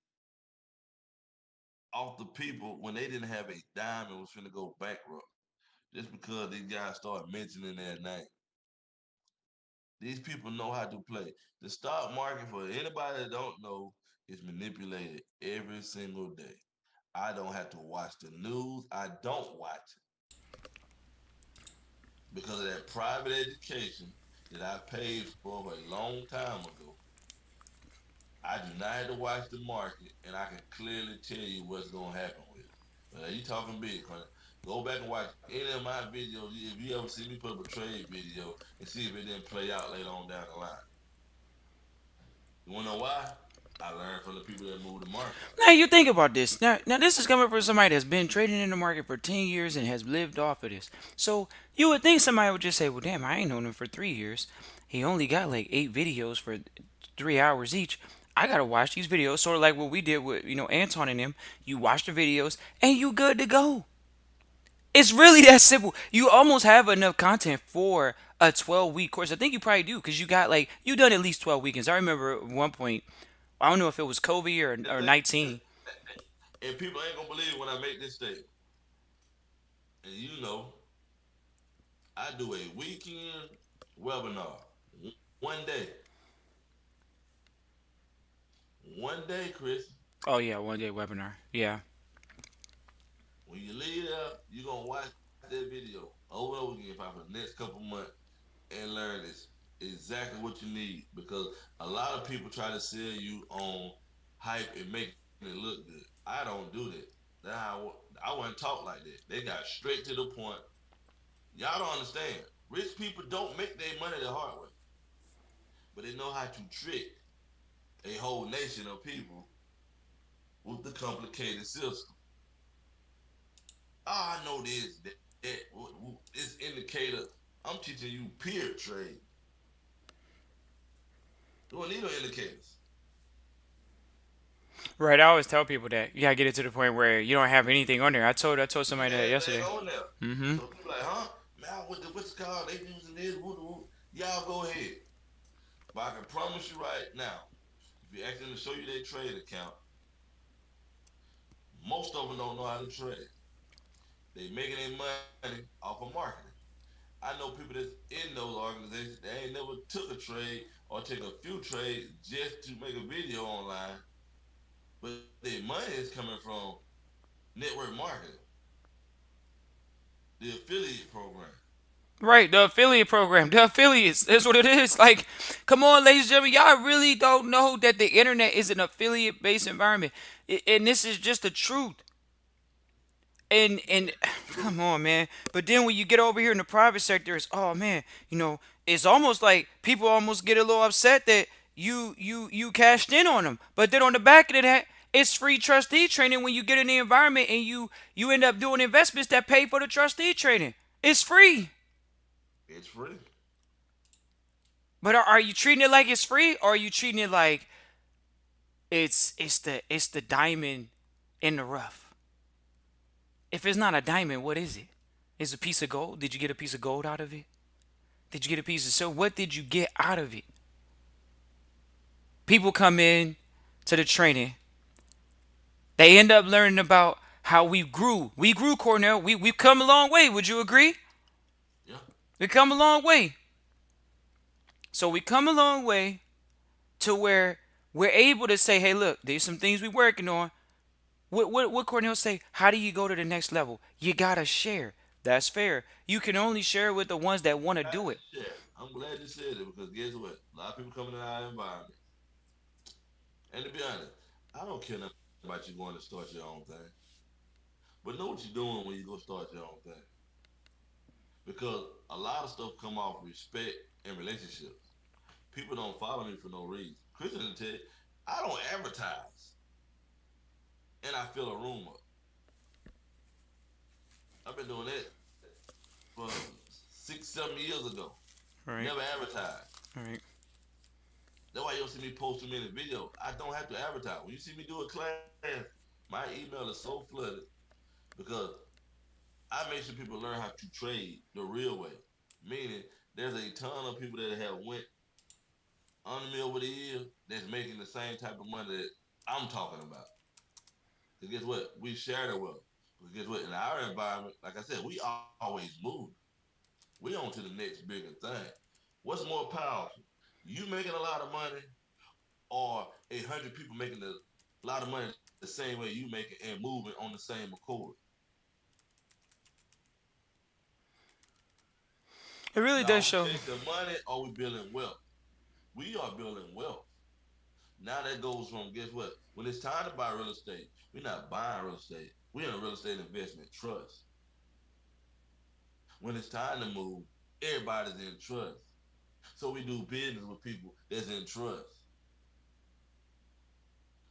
off the people when they didn't have a dime and was finna go bankrupt. Just because these guys started mentioning their name. These people know how to play. The stock market, for anybody that don't know, is manipulated every single day. I don't have to watch the news. I don't watch it because of that private education that I paid for a long time ago. I do not have to watch the market, and I can clearly tell you what's going to happen with it. But you talking big, honey. Go back and watch any of my videos. If you ever see me put up a trade video and see if it didn't play out later on down the line. You wanna know why? I learned from the people that move the market. Now you think about this. Now this is coming from somebody that's been trading in the market for 10 years and has lived off of this. So you would think somebody would just say, "Well, damn, I ain't known him for 3 years. He only got like 8 videos for 3 hours each. I gotta watch these videos." Sort of like what we did with Anton and him. You watch the videos and you good to go. It's really that simple. You almost have enough content for a 12-week course. I think you probably do because you got like you done at least 12 weekends. I remember at one point. I don't know if it was Kobe or This ain't, 19. and people ain't gonna believe when I make this statement. And you know, I do a weekend webinar. One day. One day, Chris. Oh yeah, 1 day webinar. Yeah. When you leave there, you're gonna watch that video over and over again for the next couple months and learn this exactly what you need because a lot of people try to sell you on hype and making it look good. I don't do that. That how I wasn't taught like that. They got straight to the point. Y'all don't understand. Rich people don't make their money the hard way, but they know how to trick a whole nation of people with the complicated system. Oh, I know this, this indicator. I'm teaching you peer trade. You don't need no indicators. Right. I always tell people that you gotta get it to the point where you don't have anything on there. I told You somebody got that everything yesterday. on there. Mm-hmm. So people like, huh? Man, what's it called? They using this. Y'all go ahead. But I can promise you right now, if you ask them to show you their trade account, most of them don't know how to trade. They making their money off of marketing. I know people that's in those organizations they ain't never took a trade or take a few trades just to make a video online, but their money is coming from network marketing, the affiliate program. Right. The affiliate program. The affiliates. That's what it is. Like, come on, ladies and gentlemen. Y'all really don't know that the internet is an affiliate based environment, and this is just the truth. And True. come on, man. But then when you get over here in the private sector, it's oh man, it's almost like people almost get a little upset that you cashed in on them. But then on the back of that, it's free trustee training when you get in the environment and you end up doing investments that pay for the trustee training. It's free. It's free. But are you treating it like it's free, or are you treating it like it's the diamond in the rough? If it's not a diamond, what is it? It's a piece of gold. Did you get a piece of gold out of it? Did you get a piece of silver? What did you get out of it? People come in to the training. They end up learning about how we grew. We grew, Cornell. We've come a long way. Would you agree? Yeah. We come a long way. So we come a long way to where we're able to say, hey, look, there's some things we're working on. What Cornell say? How do you go to the next level? You gotta share. That's fair. You can only share with the ones that want to Got do to it. share. I'm glad you said it because guess what? A lot of people coming in our environment. And to be honest, I don't care nothing about you going to start your own thing. But know what you're doing when you go start your own thing. Because a lot of stuff come off respect and relationships. People don't follow me for no reason. Christian will tell you, I don't advertise. And I fill a room up. I've been doing that for 6, 7 years ago. All right. Never advertised. All right. That's why you don't see me post too many videos. I don't have to advertise. When you see me do a class, my email is so flooded because I make sure people learn how to trade the real way. Meaning, there's a ton of people that have went under me over the years that's making the same type of money that I'm talking about. Because guess what? We share the wealth. Because guess what? In our environment, like I said, we always move. We on to the next bigger thing. What's more powerful? You making a lot of money or 100 people making a lot of money the same way you make it and moving on the same accord? It really Now, are does we show. chasing money or are we building wealth? We are building wealth. Now that goes from guess what? When it's time to buy real estate, we're not buying real estate. We're in a real estate investment trust. When it's time to move, everybody's in trust. So we do business with people that's in trust.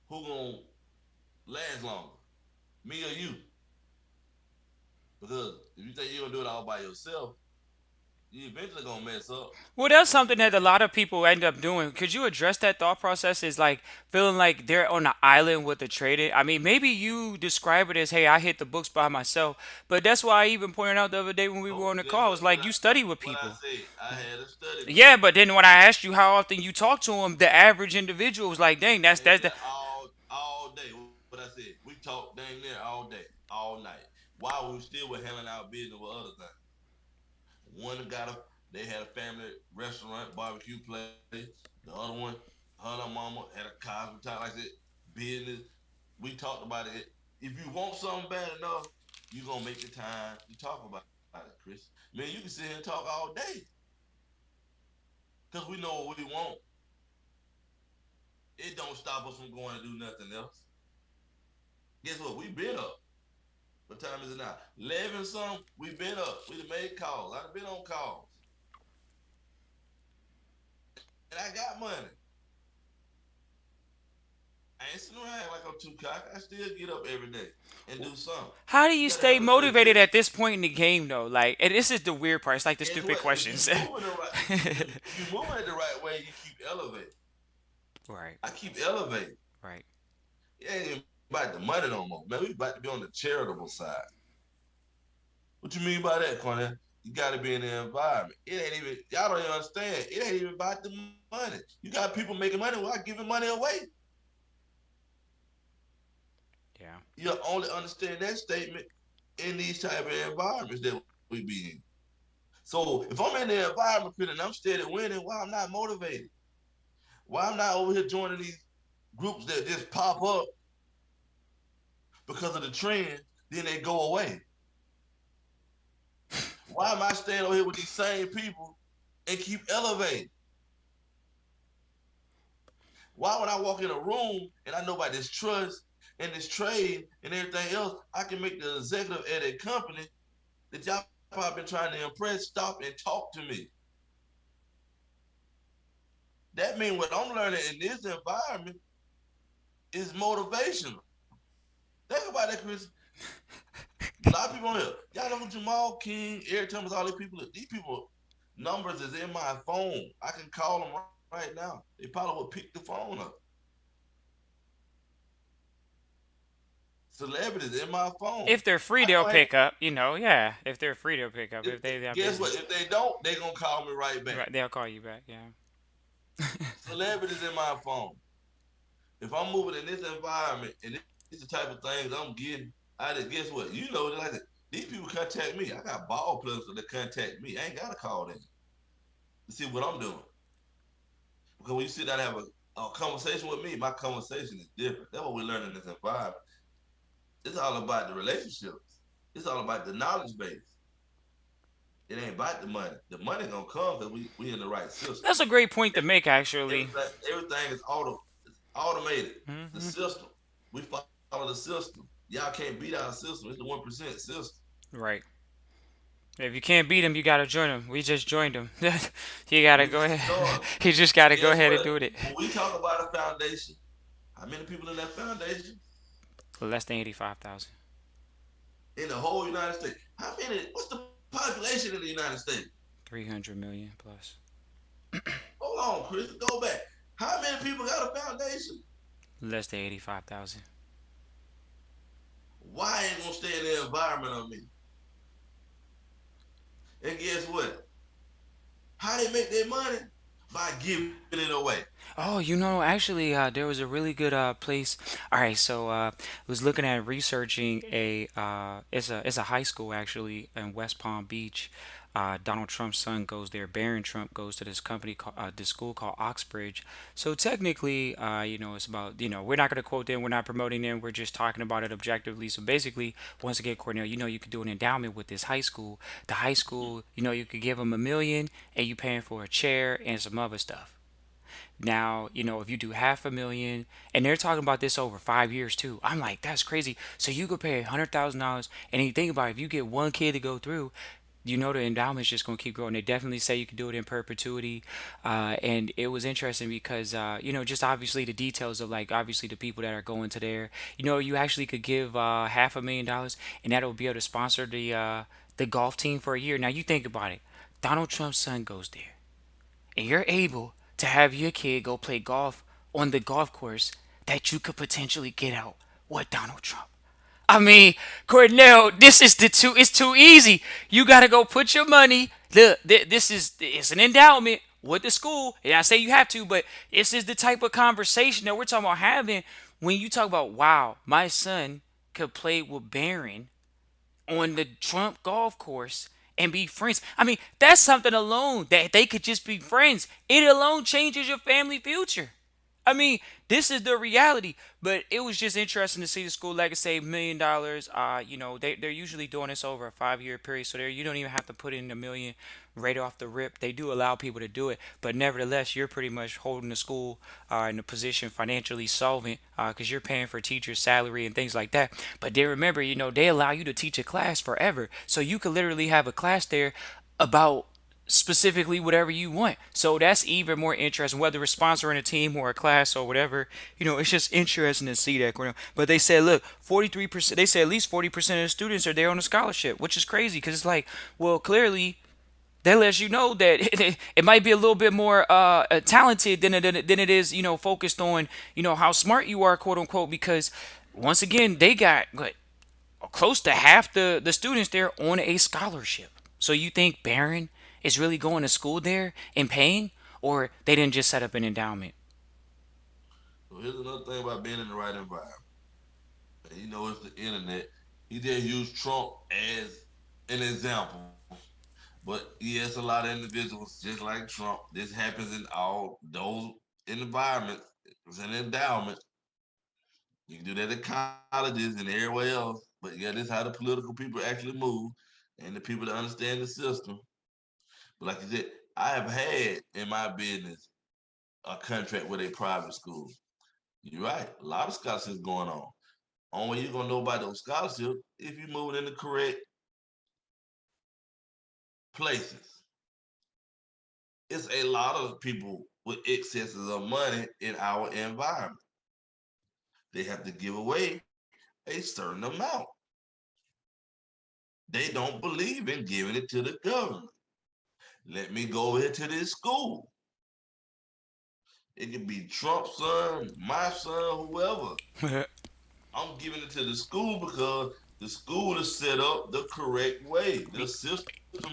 Who gonna last longer? Me or you? Because if you think you're gonna do it all by yourself, you eventually gonna mess up. Well, that's something that a lot of people end up doing. Could you address that thought process? Is like feeling like they're on an island with the trading. I mean, maybe you describe it as, "Hey, I hit the books by myself," but that's why I even pointed out the other day when we were Oh, on the guess call. I what? was like, you study with What I people. said, I had a study group. Yeah, but then when I asked you how often you talk to them, the average individual was like, "Dang, that's the." All day. What I said, we talked dang near all day, all night. While we still were handling our business with other things. One got a they had a family restaurant, barbecue place. The other one, her and her mama had a cosmetology, like I said, business. We talked about it. If you want something bad enough, you gonna make the time to talk about it, Chris. Man, you can sit here and talk all day. Cause we know what we want. It don't stop us from going to do nothing else. Guess what? We been up. What time is it now? 11 some. We been up. We done made calls. I done been on calls. And I got money. I ain't sitting around like I'm too cocky. I still get up every day and do something. How do You you gotta have stay a little motivated bit. at this point in the game, though? Like, and this is the weird part. It's like the Guess stupid what? If you questions. moving the right, if you moving it the right way, you keep elevating. Right, I keep elevating. right. It ain't even about the money no more, man. We about to be on the charitable side. What you mean by that, Cornell? You got to be in the environment. It ain't even y'all don't even understand. It ain't even about the money. You got people making money without giving money away. Yeah. You'll only understand that statement in these type of environments that we be in. So if I'm in the environment and I'm steady winning, why I'm not motivated? Why I'm not over here joining these groups that just pop up because of the trend, then they go away? Why am I staying over here with these same people and keep elevating? Why when I walk in a room and I know about this trust and this trade and everything else, I can make the executive at a company that y'all probably been trying to impress stop and talk to me. That means what I'm learning in this environment is motivational. Think about that, Chris. A lot of people on here, y'all know who Jamal King, Eric Thomas, all these people. These people numbers is in my phone. I can call them right now. They probably would pick the phone up. Celebrities in my phone. If they're free, I they'll don't have. pick up. Yeah. If they're free, they'll pick up. If they have Guess what? business, If they don't, they gonna call me right back. right, they'll call you back. Yeah. Celebrities in my phone. If I'm moving in this environment and this the type of things I'm getting, guess what? You know, like these people contact me. I got ball players that contact me. I ain't gotta call them to see what I'm doing. Because when you sit down and have a conversation with me, my conversation is different. That's what we learn in this environment. It's all about the relationships. It's all about the knowledge base. It ain't about the money. The money gonna come because we in the right system. That's a great point to make, actually. Everything is it's automated. The Hmm. system. We follow the system. Y'all can't beat our system. It's the 1% system. Right. If you can't beat them, you gotta join them. We just joined them. You gotta We go just ahead. joined. You just gotta go Guess ahead and what? do it. When we talk about a foundation, how many people in that foundation? Less than 85,000. In the whole United States. How many? What's the population in the United States? 300 million plus. Hold on, Chris. Go back. How many people got a foundation? Less than 85,000. Why ain't gonna stay in the environment of me? And guess what? How they make their money? By giving it away. Oh, actually, there was a really good place. All right, so was looking at researching it's a high school actually in West Palm Beach. Donald Trump's son goes there. Barron Trump goes to this school called Oxbridge. So technically, it's about we're not going to quote them. We're not promoting them. We're just talking about it objectively. So basically, once again, Cornell, you could do an endowment with this high school. The high school, you could give them 1 million, and you paying for a chair and some other stuff. Now, if you do 500,000, and they're talking about this over 5 years too. I'm like, that's crazy. So you could pay $100,000, and you think about it, if you get one kid to go through, the endowment's just gonna keep growing. They definitely say you can do it in perpetuity, and it was interesting because just obviously the details of like obviously the people that are going to there. You actually could give $500,000, and that'll be able to sponsor the golf team for a year. Now you think about it. Donald Trump's son goes there and you're able to have your kid go play golf on the golf course that you could potentially get out with Donald Trump. I mean, Cornell, this is it's too easy. You gotta go put your money. Look, it's an endowment with the school. And I say you have to, but this is the type of conversation that we're talking about having when you talk about, wow, my son could play with Barron on the Trump golf course and be friends. I mean, that's something alone that they could just be friends. It alone changes your family future. I mean, this is the reality. But it was just interesting to see the school, like I say, $1 million. They're usually doing this over a 5 year period, so you don't even have to put in 1 million right off the rip. They do allow people to do it, but nevertheless, you're pretty much holding the school in a position financially solvent because you're paying for teachers' salary and things like that. But they remember, they allow you to teach a class forever, so you could literally have a class there about specifically whatever you want. So that's even more interesting, whether it's sponsoring a team or a class or whatever. It's just interesting to see that. But they said, look, 43%. They said at least 40% of the students are there on a scholarship, which is crazy because it's like, well, clearly that lets you know that it might be a little bit more talented than it is, focused on, how smart you are, quote unquote, because once again, they got what, close to half the students there on a scholarship. So you think Barron is really going to school there and paying, or they didn't just set up an endowment? So here's another thing about being in the right environment. And it's the internet. He did use Trump as an example. But yes, a lot of individuals, just like Trump, this happens in all those environments. It's an endowment. You can do that at colleges and everywhere else. But yeah, this is how the political people actually move and the people that understand the system. But like you said, I have had in my business a contract with a private school. You're right. A lot of scholarships going on. Only way you're gonna know about those scholarships if you're moving in the correct places. It's a lot of people with excesses of money in our environment. They have to give away a certain amount. They don't believe in giving it to the government. Let me go over here to this school. It could be Trump's son, my son, whoever. I'm giving it to the school because the school is set up the correct way. The system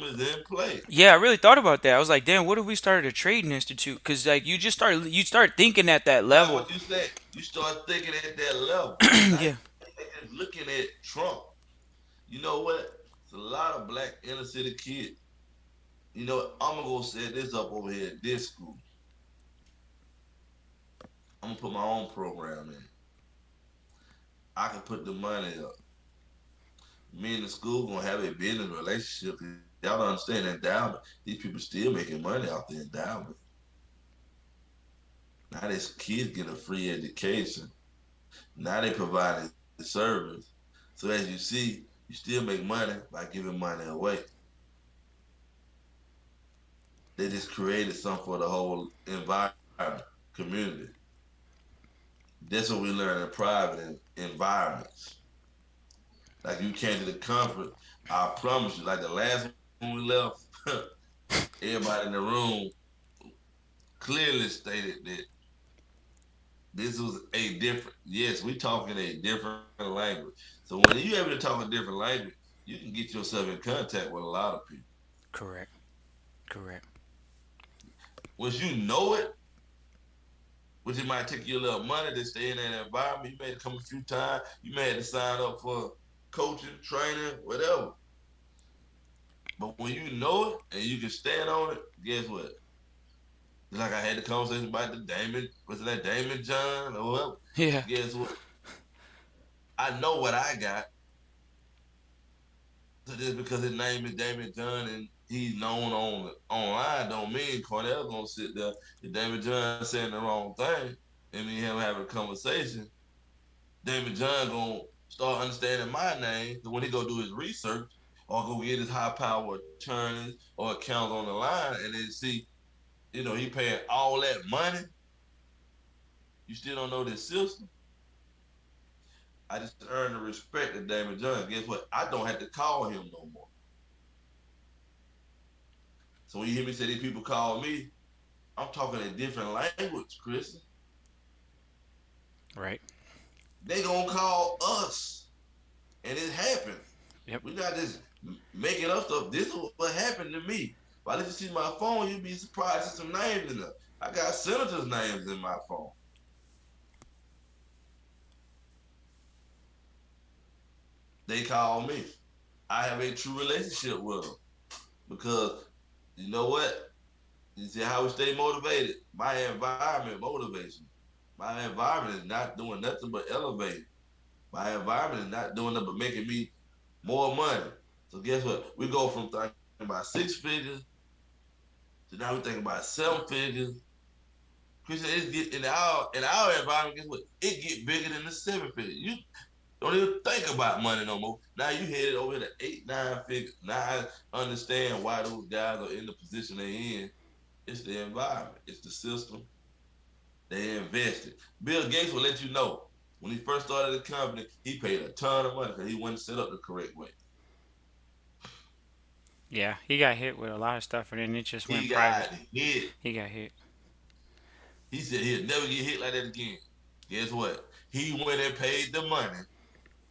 is in place. Yeah, I really thought about that. I was like, damn, what if we started a trading institute? Because like you start thinking at that That's level. what you said. You start thinking at that level. Now Yeah. you just looking at Trump. You know what? It's a lot of black inner city kids. You know, I'm gonna go set this up over here at this school. I'm gonna put my own program in. I can put the money up. Me and the school gonna have a business relationship. Y'all don't understand endowment. These people still making money off the endowment. Now these kids get a free education. Now they provide a service. So as you see, you still make money by giving money away. They just created something for the whole environment, community. That's what we learn in private environments. Like you came to the conference, I promise you, like the last one we left, everybody in the room clearly stated that this was a different. Yes, we talking a different language. So when you able to talk a different language, you can get yourself in contact with a lot of people. Correct. Correct. Once you know it, which it might take you a little money to stay in that environment. You may have to come a few times. You may have to sign up for coaching, training, whatever. But when you know it and you can stand on it, guess what? Like I had the conversation about the Damon, was it that Damon John or whatever? Yeah. Guess what? I know what I got. So just because his name is Damon John and he's known on online don't mean Cornell's gonna sit there. If Damon John saying the wrong thing and me and him having a conversation, Damon John gonna start understanding my name. So when he go do his research or go get his high power attorneys or accounts on the line and then see, he paying all that money, you still don't know this system. I just earned the respect of Damon John. Guess what? I don't have to call him no more. So when you hear me say these people call me, I'm talking a different language, Chris. Right. They gonna call us, and it happened. Yep. We not just making up stuff. This is what happened to me. If I let you see my phone, you'd be surprised to see some names in there. I got senators' names in my phone. They call me. I have a true relationship with them because you know what? You see how we stay motivated. My environment motivates me. My environment is not doing nothing but elevating. My environment is not doing nothing but making me more money. So guess what? We go from thinking about 6 figures to now we thinking about 7 figures. Christian, it get in our environment. Guess what? It get bigger than the 7 figures. You don't even think about money no more. Now you headed over to 8, 9 figures. Now I understand why those guys are in the position they're in. It's the environment. It's the system. They invested. Bill Gates will let you know when he first started the company, he paid a ton of money because he wasn't set up the correct way. Yeah. He got hit with a lot of stuff, and then it just He went got private. hit. He got hit. He said he'll never get hit like that again. Guess what? He went and paid the money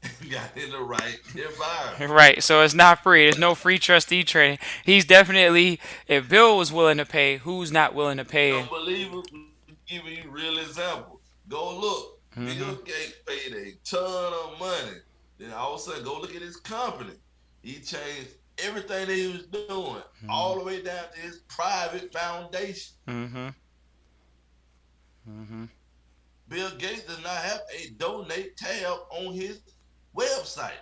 and got in the right environment. Right. So it's not free. There's no free trustee training. He's definitely, if Bill was willing to pay, who's not willing to You pay? don't believe it? We're giving you real examples. Go look. Bill Mm-hmm. Gates paid a ton of money. Then all of a sudden, go look at his company. He changed everything that he was doing, all the way down to his private foundation. Mm-hmm. Mm-hmm. Bill Gates does not have a donate tab on his website.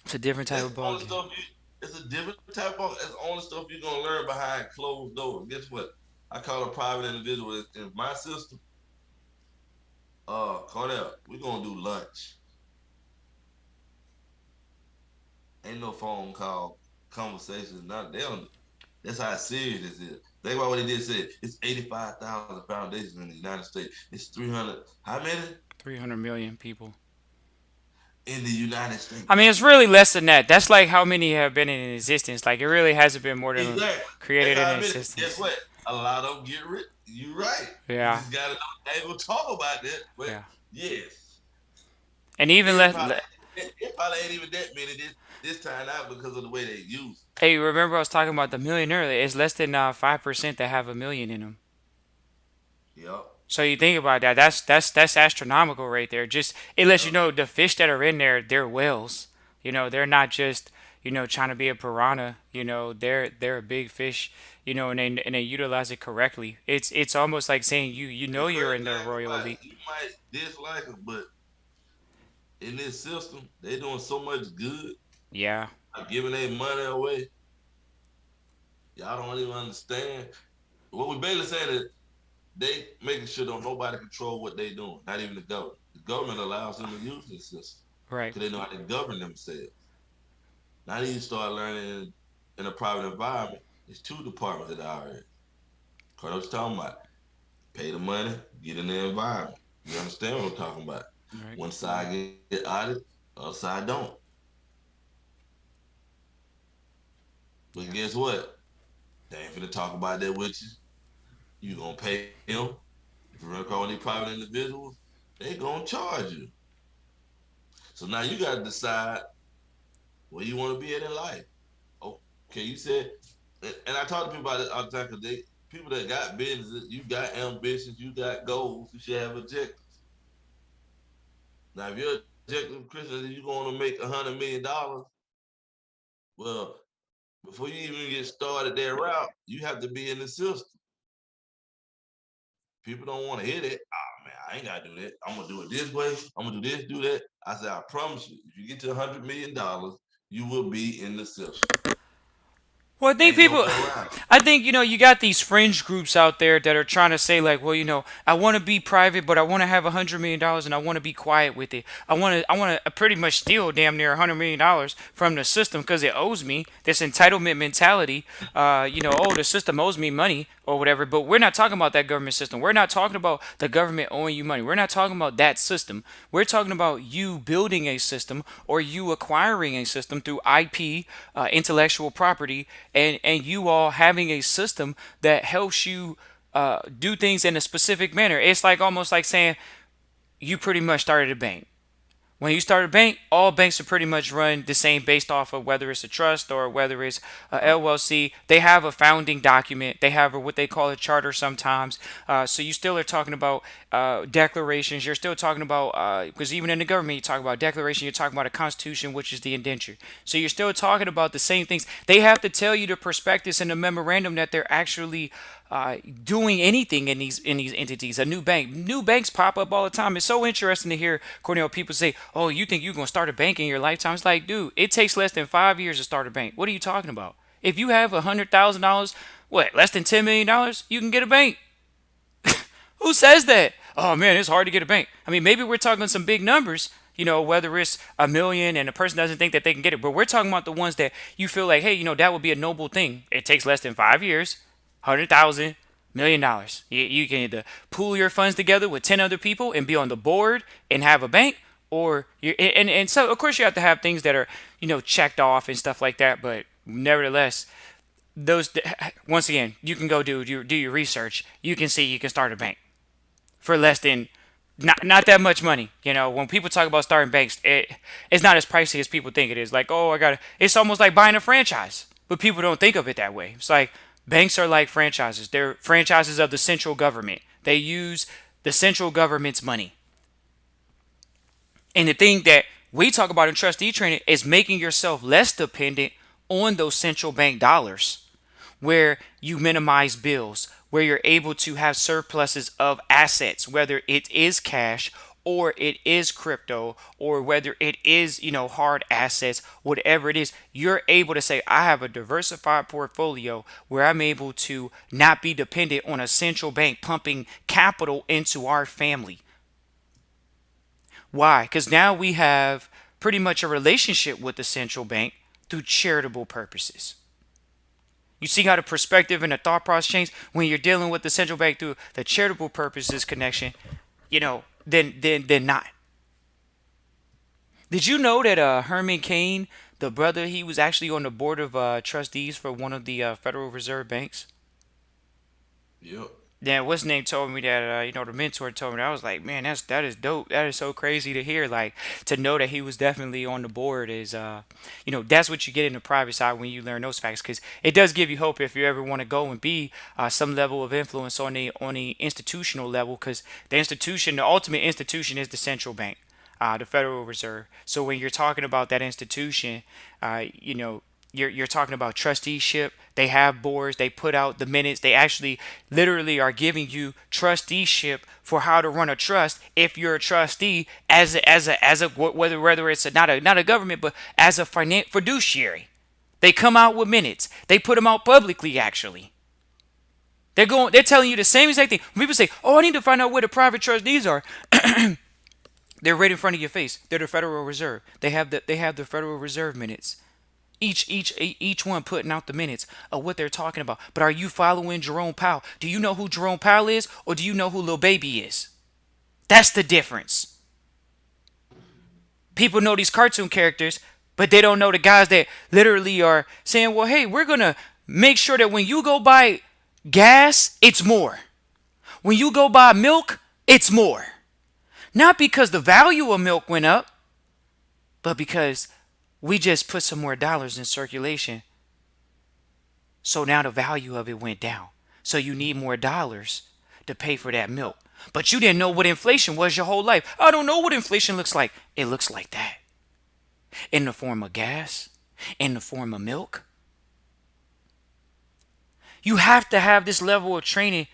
It's a different type That's of only ballgame. stuff you. It's a different type of. It's only stuff you're gonna learn behind closed doors. Guess what? I call a private individual in my system. Cornell, we're gonna do lunch. Ain't no phone call. conversations. Not they don't. That's how serious this is. Think about what he did. Said it's 85,000 foundations in the United States. It's 300. How many 300 million people. in the United I mean, it's States? really less than that. That's like how many have been in existence. Like, it really hasn't been more than Exactly. That's created in how many. Guess existence. what? A lot of them get rich. You right. You Yeah, just gotta know. I ain't gonna talk about that, but yeah. yes, And even it less. probably it probably ain't even that many this time out because of the way they use Hey, remember I was talking about the million earlier? It's less than 5% that have a million in them. it. Yep. So you think about that. That's astronomical right there. Just it lets you Yep. know the fish that are in there, they're whales. They're not just trying to be a piranha. They're a big fish. And they utilize it correctly. It's almost like saying The you're crazy in the thing royal about it, elite. you might dislike them, but in this system, they doing so much good, Yeah, like giving their money away. Y'all don't even understand. What we basically saying is they making sure don't nobody control what they doing, not even the government. The government allows them to use this system right, because they know how to govern themselves. Now you start learning in a private environment. There's two departments that are in. What I was talking about. Pay the money, get in the environment. You understand what I'm talking about? right. One side get audited, the other side don't. But Yeah. guess what? They ain't finna talk about that with you. You gonna pay them. If you run across any private individuals, they gonna charge you. So now you gotta decide where you wanna be at in life. Okay, you said, and I talk to people about it all the time because people that got businesses, you got ambitions, you got goals, you should have objectives. Now, if your objective, Christian, is you going to make $100 million, well, before you even get started that route, you have to be in the system. People don't want to hear that. Ah, man, I ain't got to do that. I'm going to do it this way. I'm going to do this, do that. I said, I promise you, if you get to $100 million, you will be in the system. Well, I think Ain't no people, way around it. I think, you got these fringe groups out there that are trying to say, like, well, I want to be private, but I want to have $100 million and I want to be quiet with it. I want to pretty much steal damn near $100 million from the system because it owes me this entitlement mentality. Oh, the system owes me money or whatever, but we're not talking about that government system. We're not talking about the government owing you money. We're not talking about that system. We're talking about you building a system or you acquiring a system through IP, intellectual property, and you all having a system that helps you do things in a specific manner. It's like almost like saying you pretty much started a bank. When you start a bank, all banks are pretty much run the same based off of whether it's a trust or whether it's a Right. LLC. They have a founding document. They have what they call a charter sometimes. So you still are talking about declarations. You're still talking about, because even in the government, you talk about declaration. You're talking about a constitution, which is the indenture. So you're still talking about the same things. They have to tell you the prospectus and the memorandum that they're actually doing anything in these entities. A new banks pop up all the time. It's so interesting to hear Cornell people say, "Oh, you think you're gonna start a bank in your lifetime?" It's like, dude, it takes less than 5 years to start a bank. What are you talking about? If you have $100,000, what, less than $10 million, you can get a bank. Who says that? Oh man, it's hard to get a bank. I mean, maybe we're talking some big numbers, whether it's a million and a person doesn't think that they can get it. But we're talking about the ones that you feel like, hey, that would be a noble thing. It takes less than 5 years, 100,000, $1 million. You can either pool your funds together with 10 other people and be on the board and have a bank, or and so of course you have to have things that are checked off and stuff like that. But nevertheless, those once again, you can go do your research. You can see you can start a bank for less than not that much money. When people talk about starting banks, it's not as pricey as people think it is. Like, oh, I got to it's almost like buying a franchise. But people don't think of it that way. It's like banks are like franchises. They're franchises of the central government. They use the central government's money. And the thing that we talk about in trustee training is making yourself less dependent on those central bank dollars, where you minimize bills, where you're able to have surpluses of assets, whether it is cash or it is crypto or whether it is, hard assets, whatever it is, you're able to say, I have a diversified portfolio where I'm able to not be dependent on a central bank pumping capital into our family. Why? Because now we have pretty much a relationship with the central bank through charitable purposes. You see how the perspective and the thought process change when you're dealing with the central bank through the charitable purposes connection, than not. Did you know that Herman Cain, the brother, he was actually on the board of trustees for one of the Federal Reserve banks? Yep. Then what's name told me that the mentor told me that. I was like, man, that is dope. That is so crazy to hear. Like to know that he was definitely on the board is that's what you get in the private side when you learn those facts, because it does give you hope if you ever want to go and be some level of influence on the institutional level, because the ultimate institution is the central bank, the Federal Reserve. So when you're talking about that institution, you're talking about trusteeship. They have boards. They put out the minutes. They actually, literally, are giving you trusteeship for how to run a trust. If you're a trustee, whether it's not a government, but as a fiduciary, they come out with minutes. They put them out publicly. Actually, they're telling you the same exact thing. When people say, "Oh, I need to find out where the private trustees are," they're right in front of your face. They're the Federal Reserve. They have the Federal Reserve minutes. Each one putting out the minutes of what they're talking about. But are you following Jerome Powell? Do you know who Jerome Powell is, or do you know who Lil Baby is? That's the difference. People know these cartoon characters, but they don't know the guys that literally are saying, well, hey, we're going to make sure that when you go buy gas, it's more. When you go buy milk, it's more. Not because the value of milk went up, but because we just put some more dollars in circulation. So now the value of it went down. So you need more dollars to pay for that milk. But you didn't know what inflation was your whole life. I don't know what inflation looks like. It looks like that. In the form of gas, in the form of milk. You have to have this level of training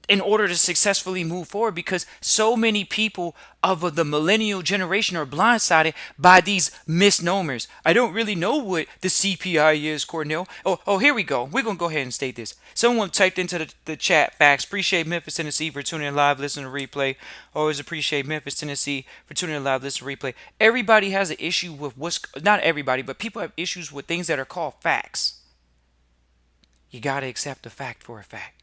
in order to successfully move forward, because so many people of the millennial generation are blindsided by these misnomers. I don't really know what the CPI is, Cornell. Oh, here we go. We're going to go ahead and state this. Someone typed into the chat facts. Appreciate Memphis, Tennessee for tuning in live, listening to replay. Always appreciate Memphis, Tennessee for tuning in live, listening to replay. Everybody has an issue with not everybody, but people have issues with things that are called facts. You got to accept the fact for a fact.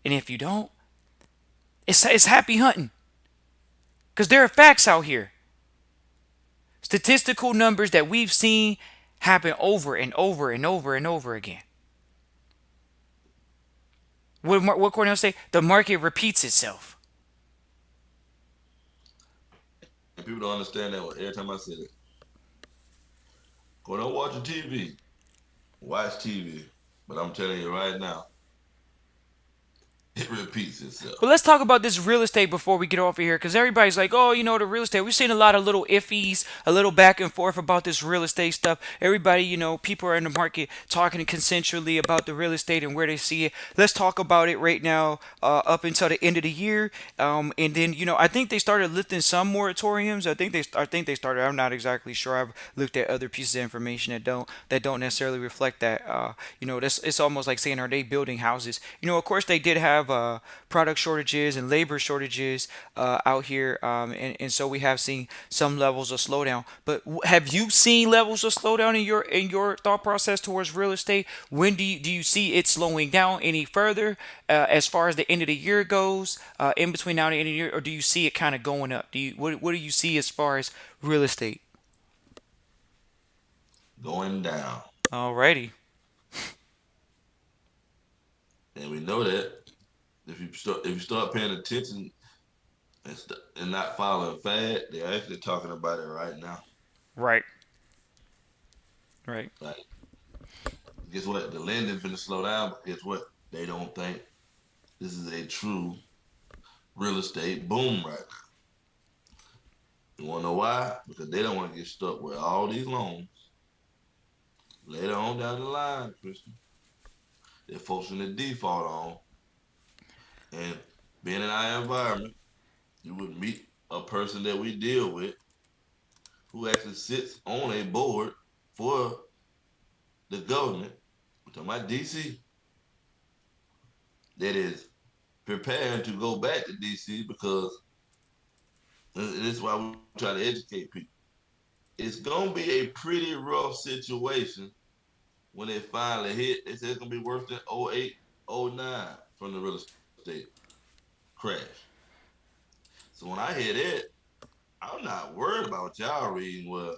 And if you don't, it's happy hunting. Because there are facts out here. Statistical numbers that we've seen happen over and over and over and over again. What Cornell say? The market repeats itself. And people don't understand that every time I say it. Go don't watch your TV. Watch TV. But I'm telling you right now, it repeats itself. But let's talk about this real estate before we get off of here, because everybody's like, oh, the real estate. We've seen a lot of little iffies, a little back and forth about this real estate stuff. Everybody, people are in the market talking consensually about the real estate and where they see it. Let's talk about it right now, up until the end of the year. And then, I think they started lifting some moratoriums. I think they started. I'm not exactly sure. I've looked at other pieces of information that don't necessarily reflect that. That's it's almost like saying, are they building houses? Of course they did have product shortages and labor shortages out here, and so we have seen some levels of slowdown. But have you seen levels of slowdown in your thought process towards real estate? When do you see it slowing down any further, as far as the end of the year goes, in between now and the end of the year, or do you see it kind of going up? What do you see as far as real estate? Going down. Alrighty. And we know that if you start paying attention and not following fad, they're actually talking about it right now. Right. Right. Like, guess what? The lending's gonna slow down, but guess what? They don't think this is a true real estate boom right now. You wanna know why? Because they don't want to get stuck with all these loans later on down the line, Christian. They're folks in the default on. And being in our environment, you would meet a person that we deal with who actually sits on a board for the government, we're talking about DC, that is preparing to go back to DC, because this is why we try to educate people. It's gonna be a pretty rough situation when it finally hit. They say it's gonna be worse than '08, '09 from the real estate crash. So when I hear that, I'm not worried about y'all reading what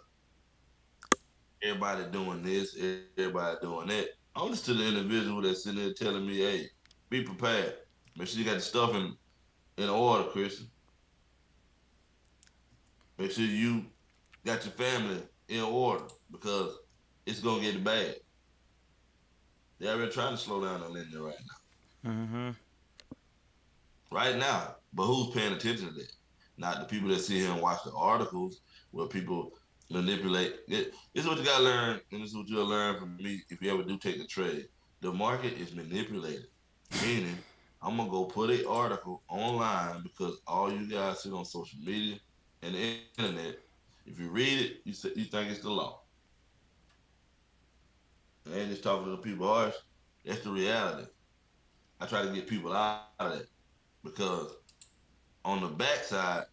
everybody doing this, everybody doing that. I'm just to the individual that's sitting there telling me, hey, be prepared. Make sure you got the stuff in order, Christian. Make sure you got your family in order because it's gonna get bad. They're already trying to slow down the lending Mm-hmm. right now. But who's paying attention to that? Not the people that sit here and watch the articles where people manipulate. This is what you gotta learn, and this is what you'll learn from me if you ever do take the trade. The market is manipulated, meaning I'm gonna go put an article online because all you guys sit on social media and the internet. If you read it, you think it's the law. I ain't just talking to the people harsh. That's the reality. I try to get people out of that because on the backside,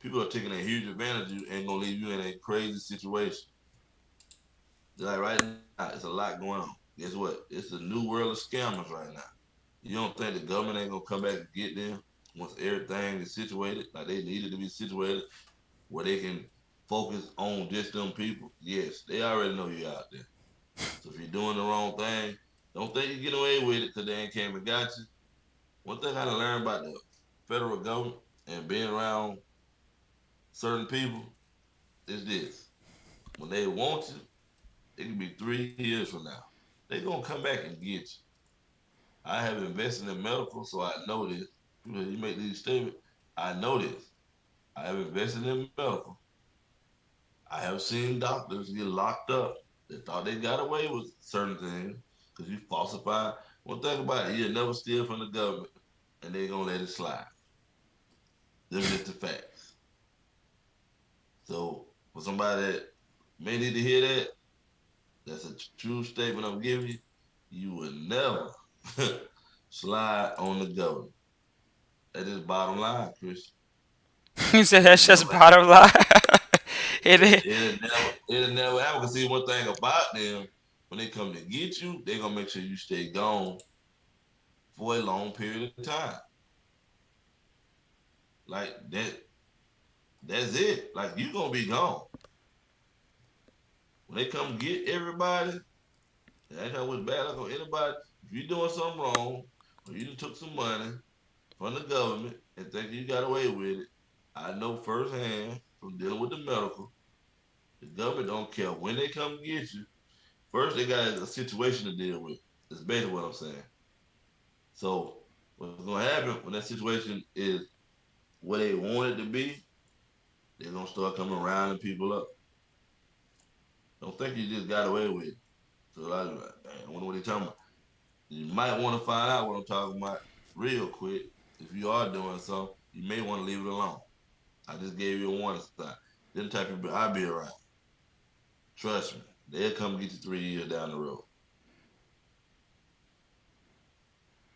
people are taking a huge advantage of you and gonna leave you in a crazy situation. Like right now, it's a lot going on. Guess what? It's a new world of scammers right now. You don't think the government ain't gonna come back and get them once everything is situated like they needed to be situated, where they can focus on just them people? Yes, they already know you out there. So if you're doing the wrong thing, don't think you get away with it because they ain't came and got you. One thing I learned about the federal government and being around certain people is this: when they want you, it could be 3 years from now. They gonna come back and get you. I have invested in medical, so I know this. People, you make these statements, I know this. I have invested in medical. I have seen doctors get locked up. They thought they got away with certain things because you falsify. One thing about it, you'll never steal from the government, and they're gonna let it slide. Them just the facts. So for somebody that may need to hear that, that's a true statement I'm giving you. You will never slide on the government. That is bottom line, Chris. You said It'll that's never just happen. bottom line. it It, is. it'll never happen. Cause see, one thing about them, when they come to get you, they're gonna make sure you stay gone for a long period of time. Like that's it. Like you gonna be gone. When they come get everybody, that's how it's bad luck on anybody. If you're doing something wrong, or you just took some money from the government and think you got away with it, I know firsthand from dealing with the medical, the government don't care when they come get you. First, they got a situation to deal with. That's basically what I'm saying. So, what's gonna happen when that situation is what they want it to be? They're gonna start coming around and people up. Don't think you just got away with it. So, I wonder what they're talking about. You might want to find out what I'm talking about real quick. If you are doing something, you may want to leave it alone. I just gave you a warning sign. Them type of people, I'll be around. Trust me. They'll come get you 3 years down the road.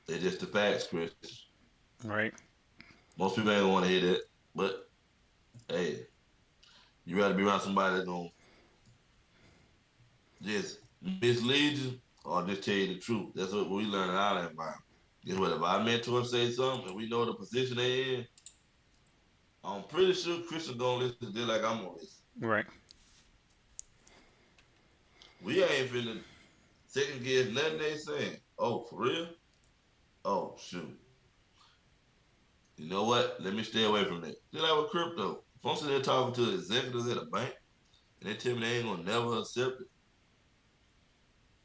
They're just the facts, Chris. Right. Most people ain't gonna want to hear that. But hey, you rather be around somebody that's gonna just mislead you or just tell you the truth. That's what we learn in our environment. Guess what? If our mentor say something and we know the position they in, I'm pretty sure Christian gonna listen just like I'm gonna listen. Right. We ain't finna second guess nothing they saying. Oh, for real? Oh, shoot. You know what? Let me stay away from that. Just like with crypto. If I'm sitting there talking to executives at a bank and they tell me they ain't gonna never accept it,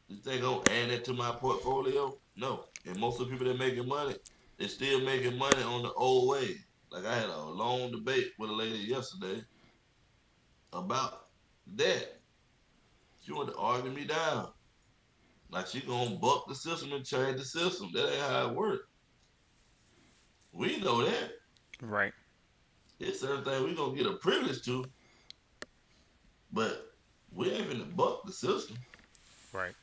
you think I'm gonna add that to my portfolio? No. And most of the people that making money, they still making money on the old way. Like I had a long debate with a lady yesterday about that. She wanted to argue me down. Like she gonna buck the system and change the system. That ain't how it works. We know that. Right. It's certain things we gonna get a privilege to, but we ain't finna buck the system. Right.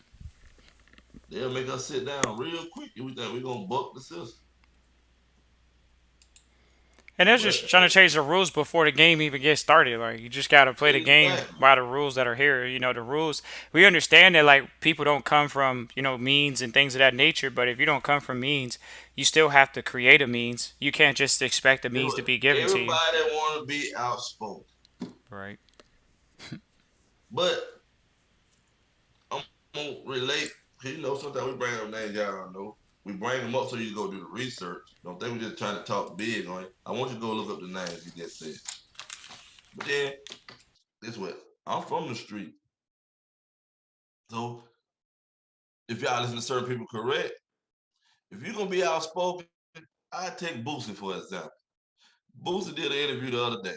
They'll make us sit down real quick and we think we gonna buck the system. And that's But just trying to change the rules before the game even gets started. Like you just gotta play the game exactly. by the rules that are here. The rules. We understand that like people don't come from means and things of that nature. But if you don't come from means, you still have to create a means. You can't just expect the Guess means what? to be given to you. Everybody want to be outspoken, Right. but I'm gonna relate. 'Cause sometimes we bring up names y'all don't know. We bring them up so you go do the research. Don't think we just trying to talk big on it. I want you to go look up the names you just said. But then, guess what? I'm from the street, so if y'all listen to certain people correct, if you're gonna be outspoken, I take Boosie for example. Boosie did an interview the other day.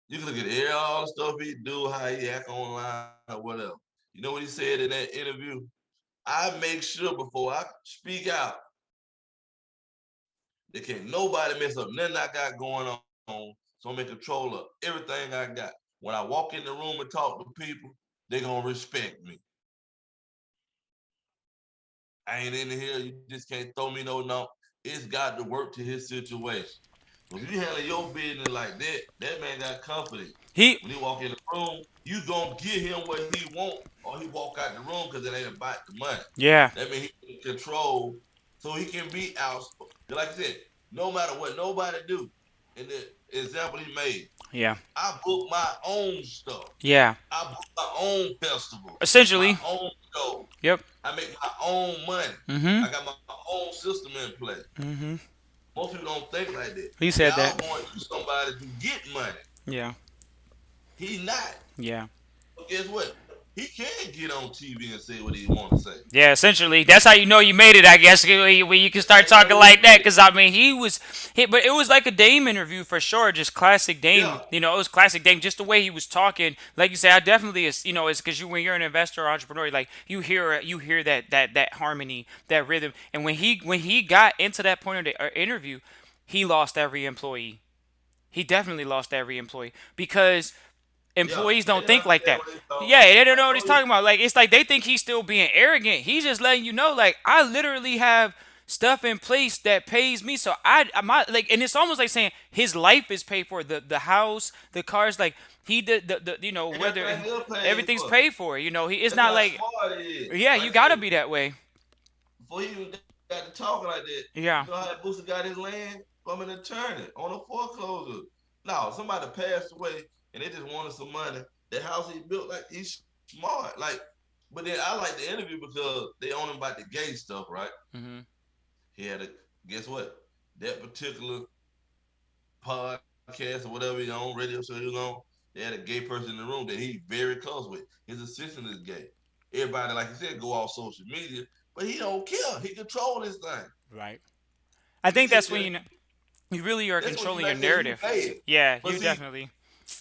You can look at all the stuff he do, how he act online or whatever. You know what he said in that interview? I make sure before I speak out, that can't nobody mess up nothing I got going on. So I'm in control of everything I got. When I walk in the room and talk to people, they gonna respect me. I ain't in here. You just can't throw me no. It's got to work to his situation. So if you handle your business like that, that man got confidence. He. When he walk in the room, you gonna give him what he want, or he walk out the room because it ain't about the money. Yeah. That means he can control, so he can be out. Like I said, no matter what nobody do. In the example he made, Yeah. I book my own stuff. Yeah. I book my own festival, my Essentially. own show. Yep. I make my own money. Mm-hmm. I got my own system in place. Mm-hmm. Most people don't think like that. He said Y'all that. going to somebody to get money. Yeah. He not. Yeah. But guess what? He can get on TV and say what he want to say. Yeah, essentially, that's how you know you made it. I guess when you can start That's how talking you like that, made it. because I mean, but it was like a Dame interview for sure, just classic Dame. Yeah, It was classic Dame, just the way he was talking. Like you say, I definitely is. It's because when you're an investor or entrepreneur, like you hear that harmony, that rhythm, and when he got into that point of the interview, he lost every employee. He definitely lost every employee because yeah. employees They don't didn't think like understand that. what he talking Yeah, about. they don't I know what he's told you. talking about. Like it's like they think he's still being arrogant. He's just letting you know, like I literally have stuff in place that pays me. So I'm not like, and it's almost like saying his life is paid for. The house, the cars, like he did the whether Everything is paid everything's for. paid for. He it's That's not how like smart he is. yeah, Like you I gotta said, be that way. before he even got to talking like that, Yeah. you know how Booster got his land from an attorney on a foreclosure. No, somebody passed away and they just wanted some money. The house he built, like he's smart. Like, but then I like the interview because they own him about the gay stuff, right? Mhm. He had a guess what? That particular podcast or whatever he on, radio show he was on, they had a gay person in the room that he very close with. His assistant is gay. Everybody, like you said, go off social media, but he don't care. He control this thing. Right. I He think just that's tell when you, you really are that's what you controlling your like say you narrative. made it. Yeah, But you see, definitely.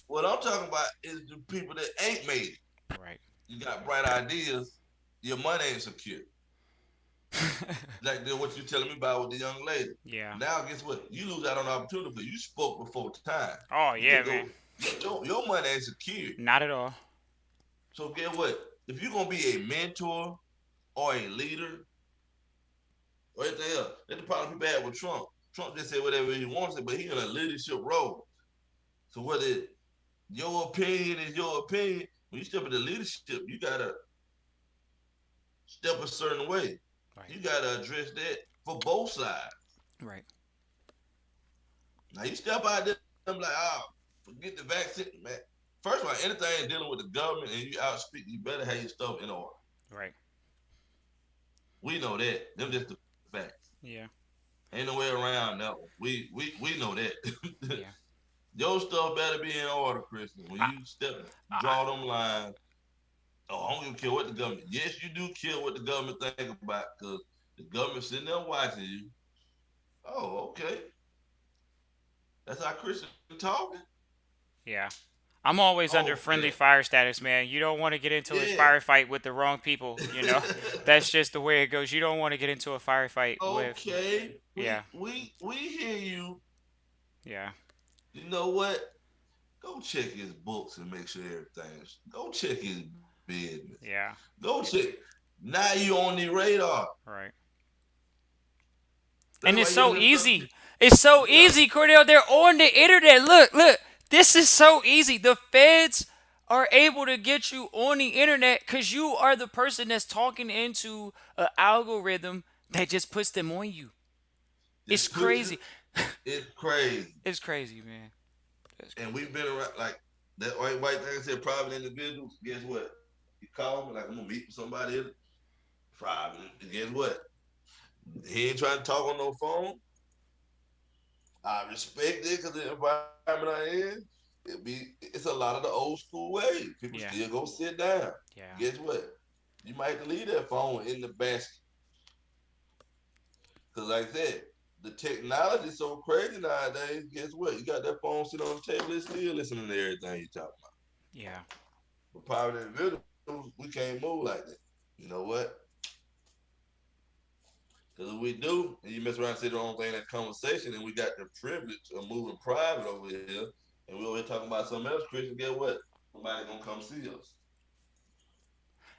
what I'm talking about is the people that ain't made it. Right. You got bright ideas, your money ain't secure. Like what you telling me about with the young lady. Yeah. Now, guess what? You lose out on the opportunity because you spoke before time. Oh You can yeah, go. man. Your money ain't secure. Not at all. So get what? If you're gonna be a mentor or a leader or anything else, that's the problem people had with Trump. Trump just said whatever he wants to, but he in a leadership role. So whether your opinion is your opinion, when you step into leadership, you gotta step a certain way. Right. You gotta address that for both sides. Right. Now you step out there, I'm like, oh, forget the vaccine, man. First of all, anything dealing with the government and you outspeak, you better have your stuff in order. Right. We know that. Them just the facts. Yeah. Ain't no way around that one. We know that. Yeah. Your stuff better be in order, Christian. When I, you step I, draw them lines, oh, I don't even care what the government. Yes, you do care what the government think about because the government sitting there watching you. Oh, okay. That's how Christian talking. yeah. I'm always under Oh, friendly okay. fire status, man. You don't want to get into a Yeah. firefight with the wrong people. That's just the way it goes. You don't want to get into a firefight with. Okay. Yeah. We hear you. Yeah. You know what? Go check his books and make sure everything's. Go check his business. Yeah. Go check. Now you on the radar. Right. That's And why it's you so listen to some easy. It's so Yeah, easy, Cordell. They're on the internet. Look, look. This is so easy. The feds are able to get you on the internet because you are the person that's talking into an algorithm that just puts them on you. It's just put you. crazy. It's crazy. It's crazy, man. It's And crazy. we've been around like that white thing I said, private individuals. Guess what? You call me like I'm gonna meet with somebody else, private. And guess what? He ain't trying to talk on no phone. I respect it because the environment I in, it's a lot of the old school ways. People Yeah, still go sit down. yeah, Guess what? You might have to leave that phone in the basket. Cause like I said, the technology is so crazy nowadays. Guess what? You got that phone sitting on the table, it's still listening to everything you talk about. yeah, But private individuals, we can't move like that. You know what? Because if we do, and you mess around and say the wrong thing in that conversation, and we got the privilege of moving private over here, and we over here talking about something else, Christian, get what? Somebody gonna come see us.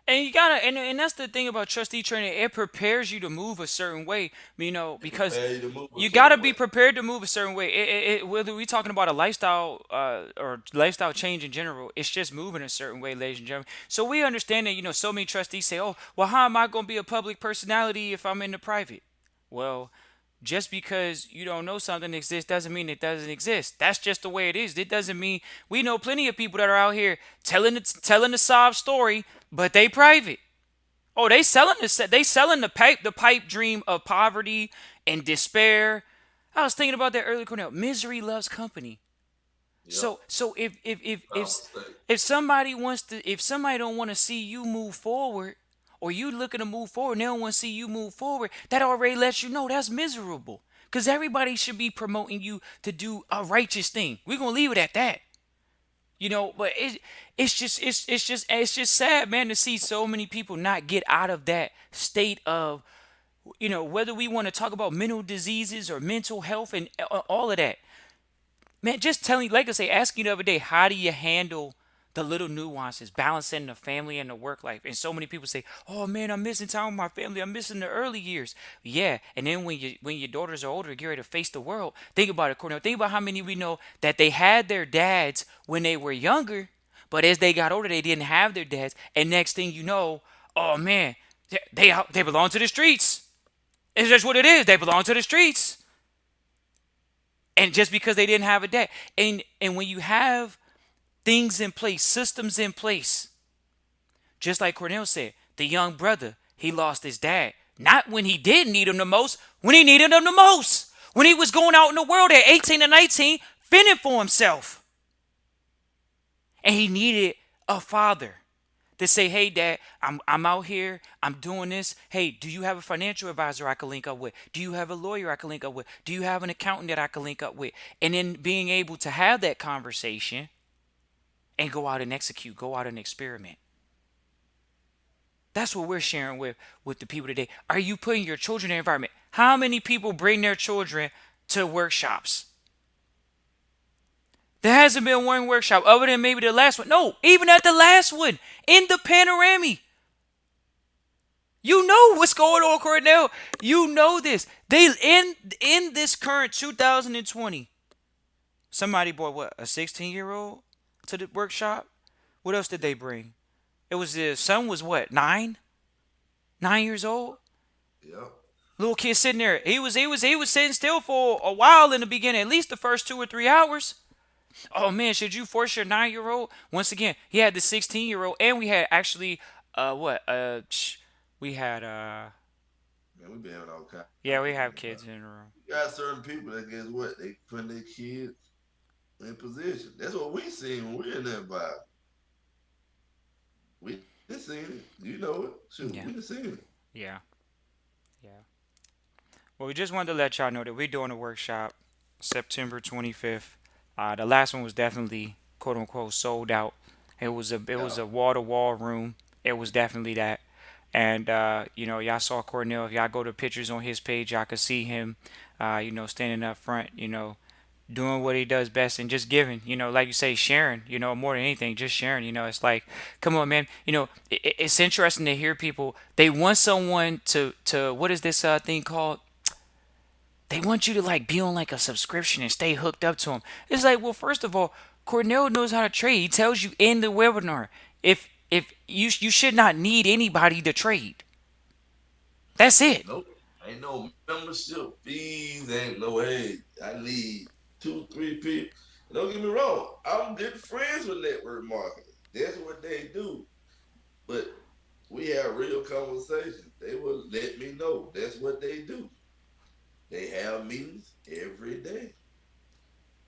and you gotta, and that's the thing about trustee training. It prepares you to move a certain way, It because prepare you to move a you gotta certain be way. prepared to move a certain way. Whether we talking about a lifestyle, or lifestyle change in general, it's just moving a certain way, ladies and gentlemen. So we understand that, so many trustees say, "Oh, well, how am I gonna be a public personality if I'm in the private?" Well, just because you don't know something exists doesn't mean it doesn't exist. That's just the way it is. It doesn't mean we know plenty of people that are out here telling the sob story, but they private. Oh, they selling the pipe dream of poverty and despair. I was thinking about that earlier, Cornell. Misery loves company. Yep. So Power state. if somebody wants to, if somebody don't want to see you move forward, or you looking to move forward and they don't want to see you move forward, that already lets you know that's miserable. Cause everybody should be promoting you to do a righteous thing. We're gonna leave it at that. But it's just sad, man, to see so many people not get out of that state of, whether we want to talk about mental diseases or mental health and all of that. Man, just telling, like I say, asking you the other day, how do you handle the little nuances, balancing the family and the work life? And so many people say, "Oh man, I'm missing time with my family. I'm missing the early years." Yeah, and then when your daughters are older, get ready to face the world. Think about it, Cornell. Think about how many we know that they had their dads when they were younger, but as they got older, they didn't have their dads. And next thing you know, oh man, they belong to the streets. It's just what it is. They belong to the streets. And just because they didn't have a dad, and when you have things in place, systems in place, just like Cornell said, the young brother, he lost his dad. Not when he did need him the most, when he needed him the most. When he was going out in the world at 18 and 19, fending for himself. And he needed a father to say, "Hey, Dad, I'm out here. I'm doing this. Hey, do you have a financial advisor I can link up with? Do you have a lawyer I can link up with? Do you have an accountant that I can link up with?" And then being able to have that conversation and go out and execute, go out and experiment. That's what we're sharing with the people today. Are you putting your children in an environment? How many people bring their children to workshops? There hasn't been one workshop other than maybe the last one. No, even at the last one in the panorama. You know what's going on, Cornell. You know this. They in this current 2020. Somebody brought what, a 16-year-old to the workshop. What else did they bring? It was the son was what, 9 years old. Yep. Little kid sitting there. He was sitting still for a while in the beginning, at least the first 2 or 3 hours. Oh man, should you force your 9-year-old? Once again, he had the 16-year-old, and we had actually what we had Man, we been having all kinds yeah, of we people have in the kids in the room. You got certain people that guess what? They putting their kids in position. That's what we seen when we're in that vibe. We done seen it. You know it. Shoot, Yeah, we done seen it. yeah, yeah. Well, we just wanted to let y'all know that we're doing a workshop September 25th. The last one was definitely quote unquote sold out. It was Yeah. a wall to wall room. It was definitely that. And y'all saw Cornell. If y'all go to pictures on his page, y'all could see him, standing up front, doing what he does best and just giving, like you say, sharing, more than anything, just sharing. It's like, come on, man. It's interesting to hear people. They want someone to what is this thing called? They want you to like be on like a subscription and stay hooked up to them. It's like, well, first of all, Cornell knows how to trade. He tells you in the webinar if you should not need anybody to trade. That's it. Nope. Ain't no membership fees. Ain't no, hey, I need two, three people. Don't get me wrong. I'm good friends with network marketers. That's what they do. But we have real conversations. They will let me know that's what they do. They have meetings every day.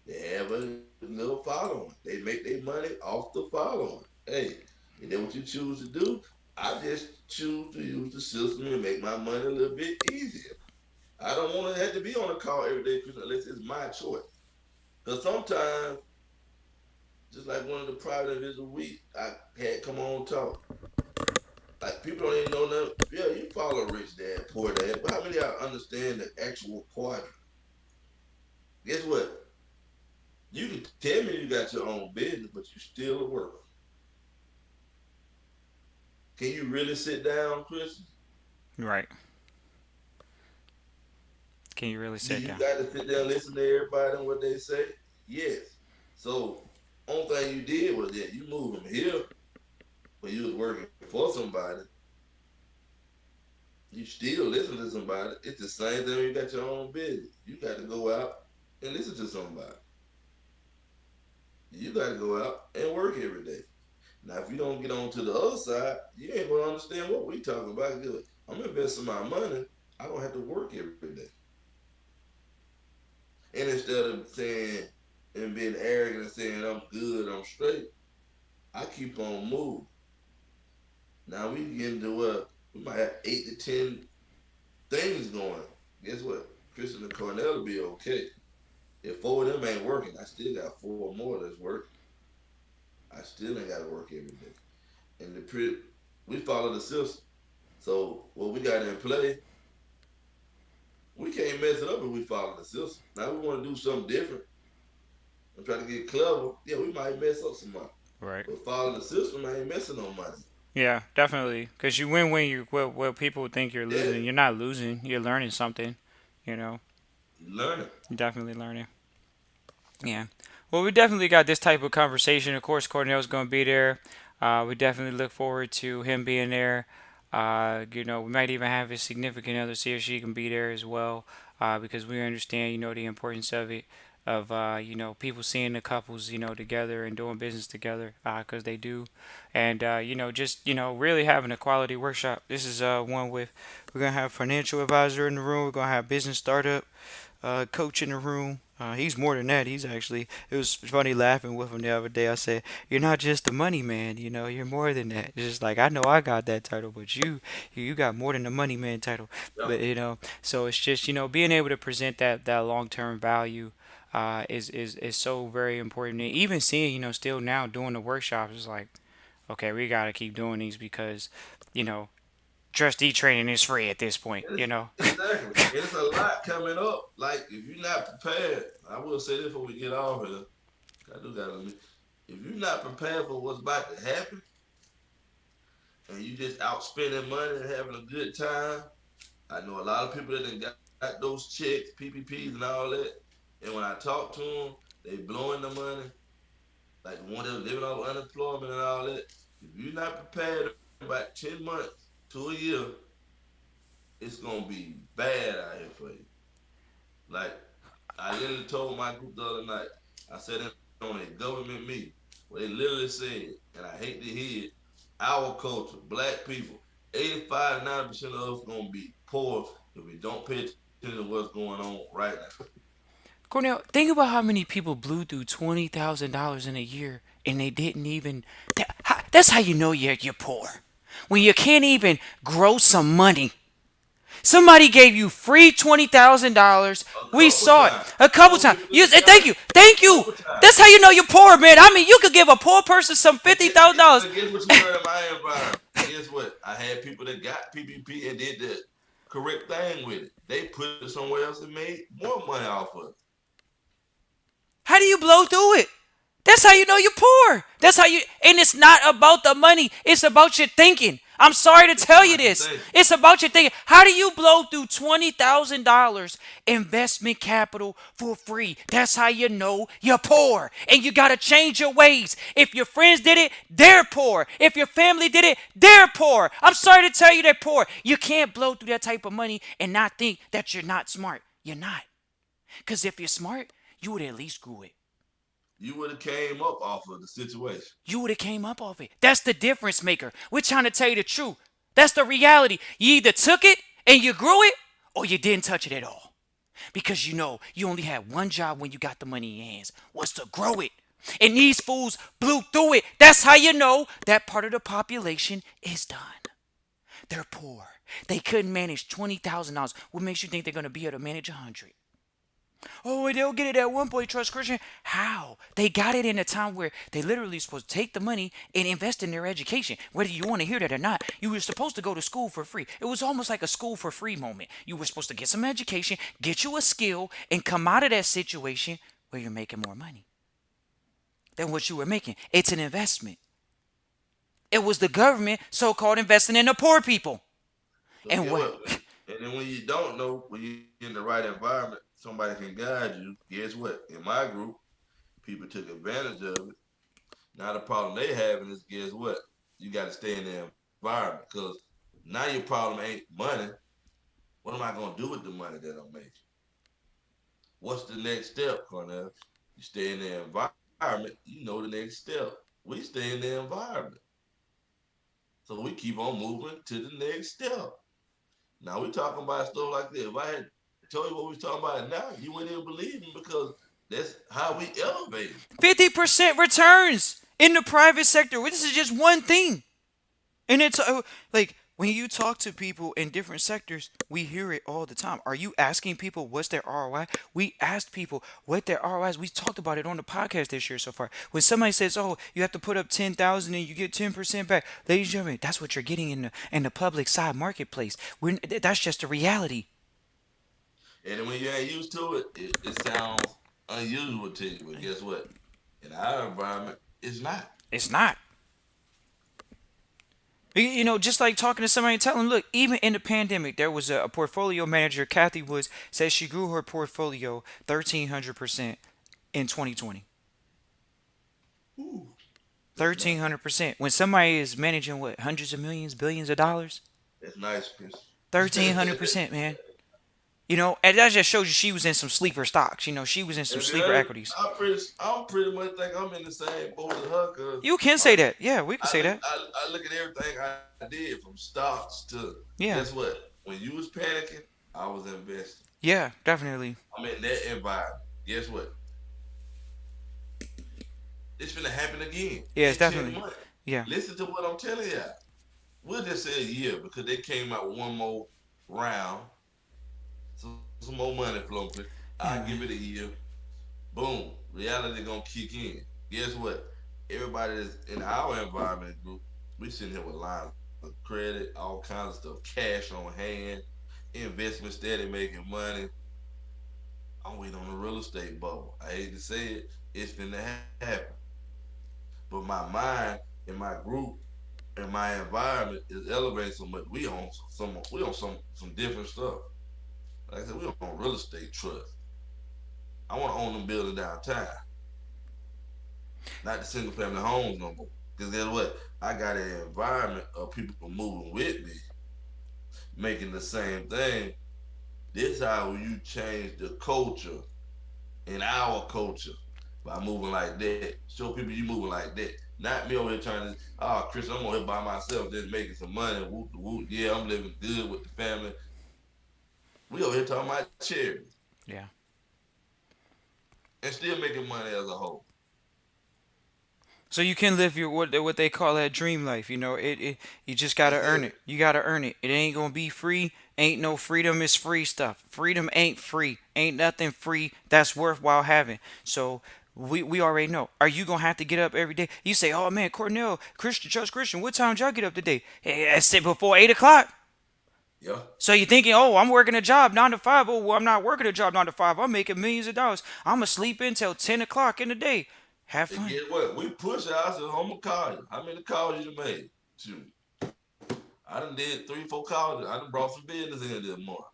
They have a little following. They make their money off the following. Hey, and then what you choose to do, I just choose to use the system and make my money a little bit easier. I don't want to have to be on a call every day unless it's my choice. Because sometimes, just like one of the private events a week, I had come on talk. Like people don't even know that. Yeah, you follow rich dad, poor dad, but how many of y'all understand the actual quadrant? Guess what? You can tell me you got your own business, but you still a worker. Can you really sit down, Chris? Right. Can you really Do sit you down? got to sit there and listen to everybody and what they say? Yes. So, only thing you did was that you moved from here when you was working for somebody. You still listen to somebody. It's the same thing when you got your own business. You got to go out and listen to somebody. You got to go out and work every day. Now, if you don't get on to the other side, you ain't gonna understand what we talking about. Good. I'm investing my money. I don't have to work every day. And instead of saying and being arrogant and saying I'm good, I'm straight, I keep on moving. Now we get into we might have 8 to 10 things going. Guess what? Christian and Cornell will be okay. If four of them ain't working, I still got four more that's working. I still ain't got to work every day. And we follow the system. So what we got in play, we can't mess it up if we follow the system. Now we want to do something different and try to get clever. Yeah, we might mess up some money. Right. But following the system, I ain't messing no money. Yeah, definitely. Because you win when you well people think you're Yeah, losing. You're not losing. You're learning something. You know, you learn it. you're definitely learning. Yeah. Well, we definitely got this type of conversation. Of course, Cornell's going to be there. We definitely look forward to him being there. We might even have his significant other see if she can be there as well, because we understand, the importance of it, of people seeing the couples, together and doing business together, because they do, and just really having a quality workshop. This is one with we're gonna have financial advisor in the room. We're gonna have business startup coach in the room. He's more than that. It was funny laughing with him the other day. I said, "You're not just a money man, you're more than that." It's just like, I know I got that title, but you got more than the money man title. Yep. But so it's just, being able to present that long-term value is so very important. And even seeing, still now doing the workshops is like, okay, we got to keep doing these because, you know, trustee training is free at this point, It's, exactly. And it's a lot coming up. Like, if you're not prepared, I will say this before we get off here. I do got to. If you're not prepared for what's about to happen, and you just out spending money and having a good time, I know a lot of people that done got those checks, PPPs, and all that. And when I talk to them, they blowing the money, like one of them living off unemployment and all that. If you're not prepared in about 10 months to a year, it's gonna be bad out here for you. Like I literally told my group the other night, I said it on a government meeting where they literally said, and I hate to hear it, our culture, black people, 85, 90% of us gonna be poor if we don't pay attention to what's going on right now. Cornell, think about how many people blew through $20,000 in a year and they didn't even. That's how you know you're poor. When you can't even grow some money. Somebody gave you free $20,000. A We couple saw it times. a You couple know times. people You, that got thank it? you, thank A you. couple times. That's how you know you're poor, man. I mean, you could give a poor person some $50,000. But guess what you learn in my environment? Guess what? I had people that got PPP and did the correct thing with it. They put it somewhere else and made more money off of it. How do you blow through it? That's how you know you're poor. That's how you, and it's not about the money. It's about your thinking. I'm sorry to It's tell you about your this. thinking. It's about your thinking. How do you blow through $20,000 investment capital for free? That's how you know you're poor. And you got to change your ways. If your friends did it, they're poor. If your family did it, they're poor. I'm sorry to tell you they're poor. You can't blow through that type of money and not think that you're not smart. You're not. Because if you're smart, you would at least grew it. You would have came up off of the situation. You would have came up off it. That's the difference maker. We're trying to tell you the truth. That's the reality. You either took it and you grew it, or you didn't touch it at all. Because you know you only had one job when you got the money in your hands, was to grow it. And these fools blew through it. That's how you know that part of the population is done. They're poor. They couldn't manage $20,000. What makes you think they're going to be able to manage 100? Oh, they'll get it at one point, trust Christian. How? They got it in a time where they literally supposed to take the money and invest in their education. Whether you want to hear that or not, you were supposed to go to school for free. It was almost like a school for free moment. You were supposed to get some education, get you a skill, and come out of that situation where you're making more money than what you were making. It's an investment. It was the government so-called investing in the poor people. So And get what? what? And then when you don't know, when you're in the right environment, somebody can guide you. Guess what? In my group, people took advantage of it. Now the problem they having is guess what? You got to stay in the environment because now your problem ain't money. What am I gonna do with the money that I'm making? What's the next step, Cornell? You stay in the environment. You know the next step. We stay in the environment, so we keep on moving to the next step. Now we talking about stuff like this. If I had told you what we talking about now, you wouldn't even believe me because that's how we elevate. 50% returns in the private sector. This is just one thing. And it's like when you talk to people in different sectors, we hear it all the time. Are you asking people what's their ROI? We asked people what their ROI is. We talked about it on the podcast this year so far. When somebody says, "Oh, you have to put up 10,000 and you get 10% back," ladies and gentlemen, that's what you're getting in the public side marketplace. That's just a reality. And then when you ain't used to it, it sounds unusual to you. But guess what? In our environment, it's not. It's not. You know, just like talking to somebody and telling them, look, even in the pandemic, there was a portfolio manager, Kathy Woods, says she grew her portfolio 1,300% in 2020. Ooh, that's nice. 1,300%. When somebody is managing what, hundreds of millions, billions of dollars, That's nice, Chris. 1,300%, man. You know, and that just shows you she was in some sleeper stocks. You know, she was in some And sleeper then equities. I'm pretty much think I'm in the same boat as her because You can say that. Yeah, we can say that. I look at everything I did from stocks to Yeah. guess what? When you was panicking, I was investing. Yeah, definitely. I'm in that environment. Guess what? It's gonna happen again Yeah, it's in 10 definitely. months. Yeah. Listen to what I'm telling you. We'll just say a year because they came out with one more round. Some more money flowing. Yeah, I give man. it a year. Boom. Reality gonna kick in. Guess what? Everybody that's in our environment group, we sitting here with lines of credit, all kinds of stuff, cash on hand, investment steady making money. I'm waiting on the real estate bubble. I hate to say it, it's finna happen. But my mind and my group and my environment is elevating so much. We on some different stuff. Like I said, we on real estate trust. I want to own them buildings downtown, not the single family homes no more. Because guess what? I got an environment of people moving with me, making the same thing. This how you change the culture in our culture by moving like that. Show people you moving like that. Not me over here trying to, oh, Chris, I'm over here by myself just making some money. Whoop, whoop. Yeah, I'm living good with the family. We over here talking about charity Yeah. and still making money as a whole. So you can live your what they call that dream life. You know, it you just gotta That's earn it. it. You gotta earn it. It ain't gonna be free. Ain't no freedom is free stuff. Freedom ain't free. Ain't nothing free that's worthwhile having. So we already know. Are you gonna have to get up every day? You say, oh man, Cornell, Christian, Trust Christian. What time did y'all get up today? Hey, I said before 8 o'clock. Yeah. So you're thinking, oh, I'm working a job 9 to 5. Oh, well, I'm not working a job 9 to 5. I'm making millions of dollars. I'm gonna sleep until 10 o'clock in the day. Have And fun. get what? We push ourselves. I'm gonna call you. How many calls you done made? Shoot. I done did 3, 4 calls. I done brought some business in this morning.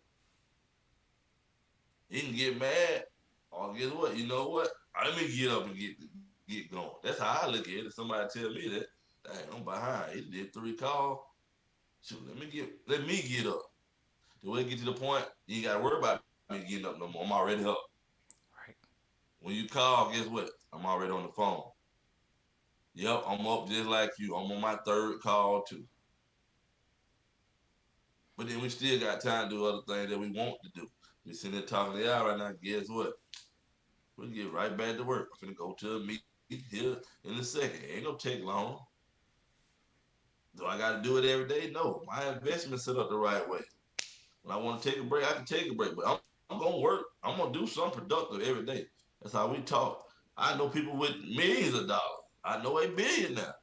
He can get mad, or guess what? You know what? Let me get up and get going. That's how I look at it. If somebody tell me that, dang, I'm behind. He did 3 calls. Shoot, let me get up. The way it get to the point, you ain't gotta worry about me getting up no more. I'm already up. Right. When you call, guess what? I'm already on the phone. Yep, I'm up just like you. I'm on my 3rd call too. But then we still got time to do other things that we want to do. We sitting there talking to y'all right now. Guess what? We'll get right back to work. I'm finna go to a meeting here in a second. It ain't gonna take long. Do I gotta do it every day? No. My investment set up the right way. When I want to take a break, I can take a break. But I'm gonna work. I'm gonna do something productive every day. That's how we talk. I know people with millions of dollars. I know a billionaire.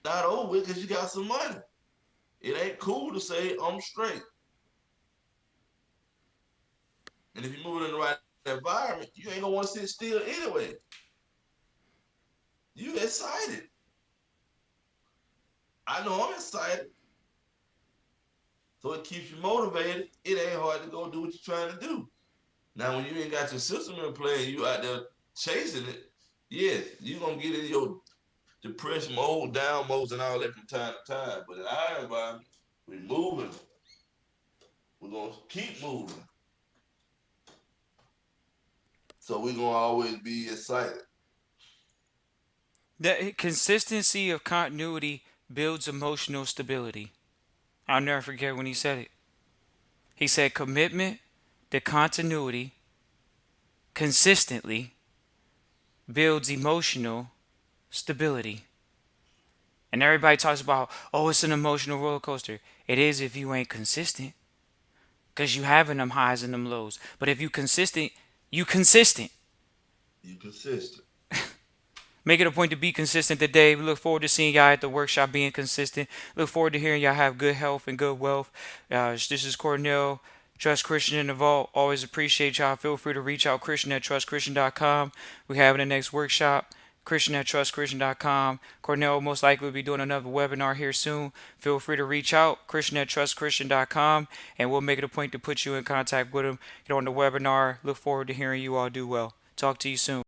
Not over with because you got some money. It ain't cool to say I'm straight. And if you're moving in the right environment, you ain't gonna want to sit still anyway. You excited. I know I'm excited. So it keeps you motivated. It ain't hard to go do what you're trying to do. Now, when you ain't got your system in play and you out there chasing it, yes, you're gonna get in your depression mode, down modes, and all that from time to time. But in our environment, we're moving. We're gonna keep moving. So we're gonna always be excited. The consistency of continuity builds emotional stability. I'll never forget when he said it. He said commitment to continuity consistently builds emotional stability. And everybody talks about, oh, it's an emotional roller coaster. It is if you ain't consistent, because you having them highs and them lows. But if you consistent, you consistent. You consistent. Make it a point to be consistent today. We look forward to seeing y'all at the workshop being consistent. Look forward to hearing y'all have good health and good wealth. This is Cornell, Trust Christian in the Vault. Always appreciate y'all. Feel free to reach out Christian at trustchristian.com. We having the next workshop. Christian at trustchristian.com. Cornell will most likely will be doing another webinar here soon. Feel free to reach out Christian at trustchristian.com, and we'll make it a point to put you in contact with him. Get on the webinar. Look forward to hearing you all do well. Talk to you soon.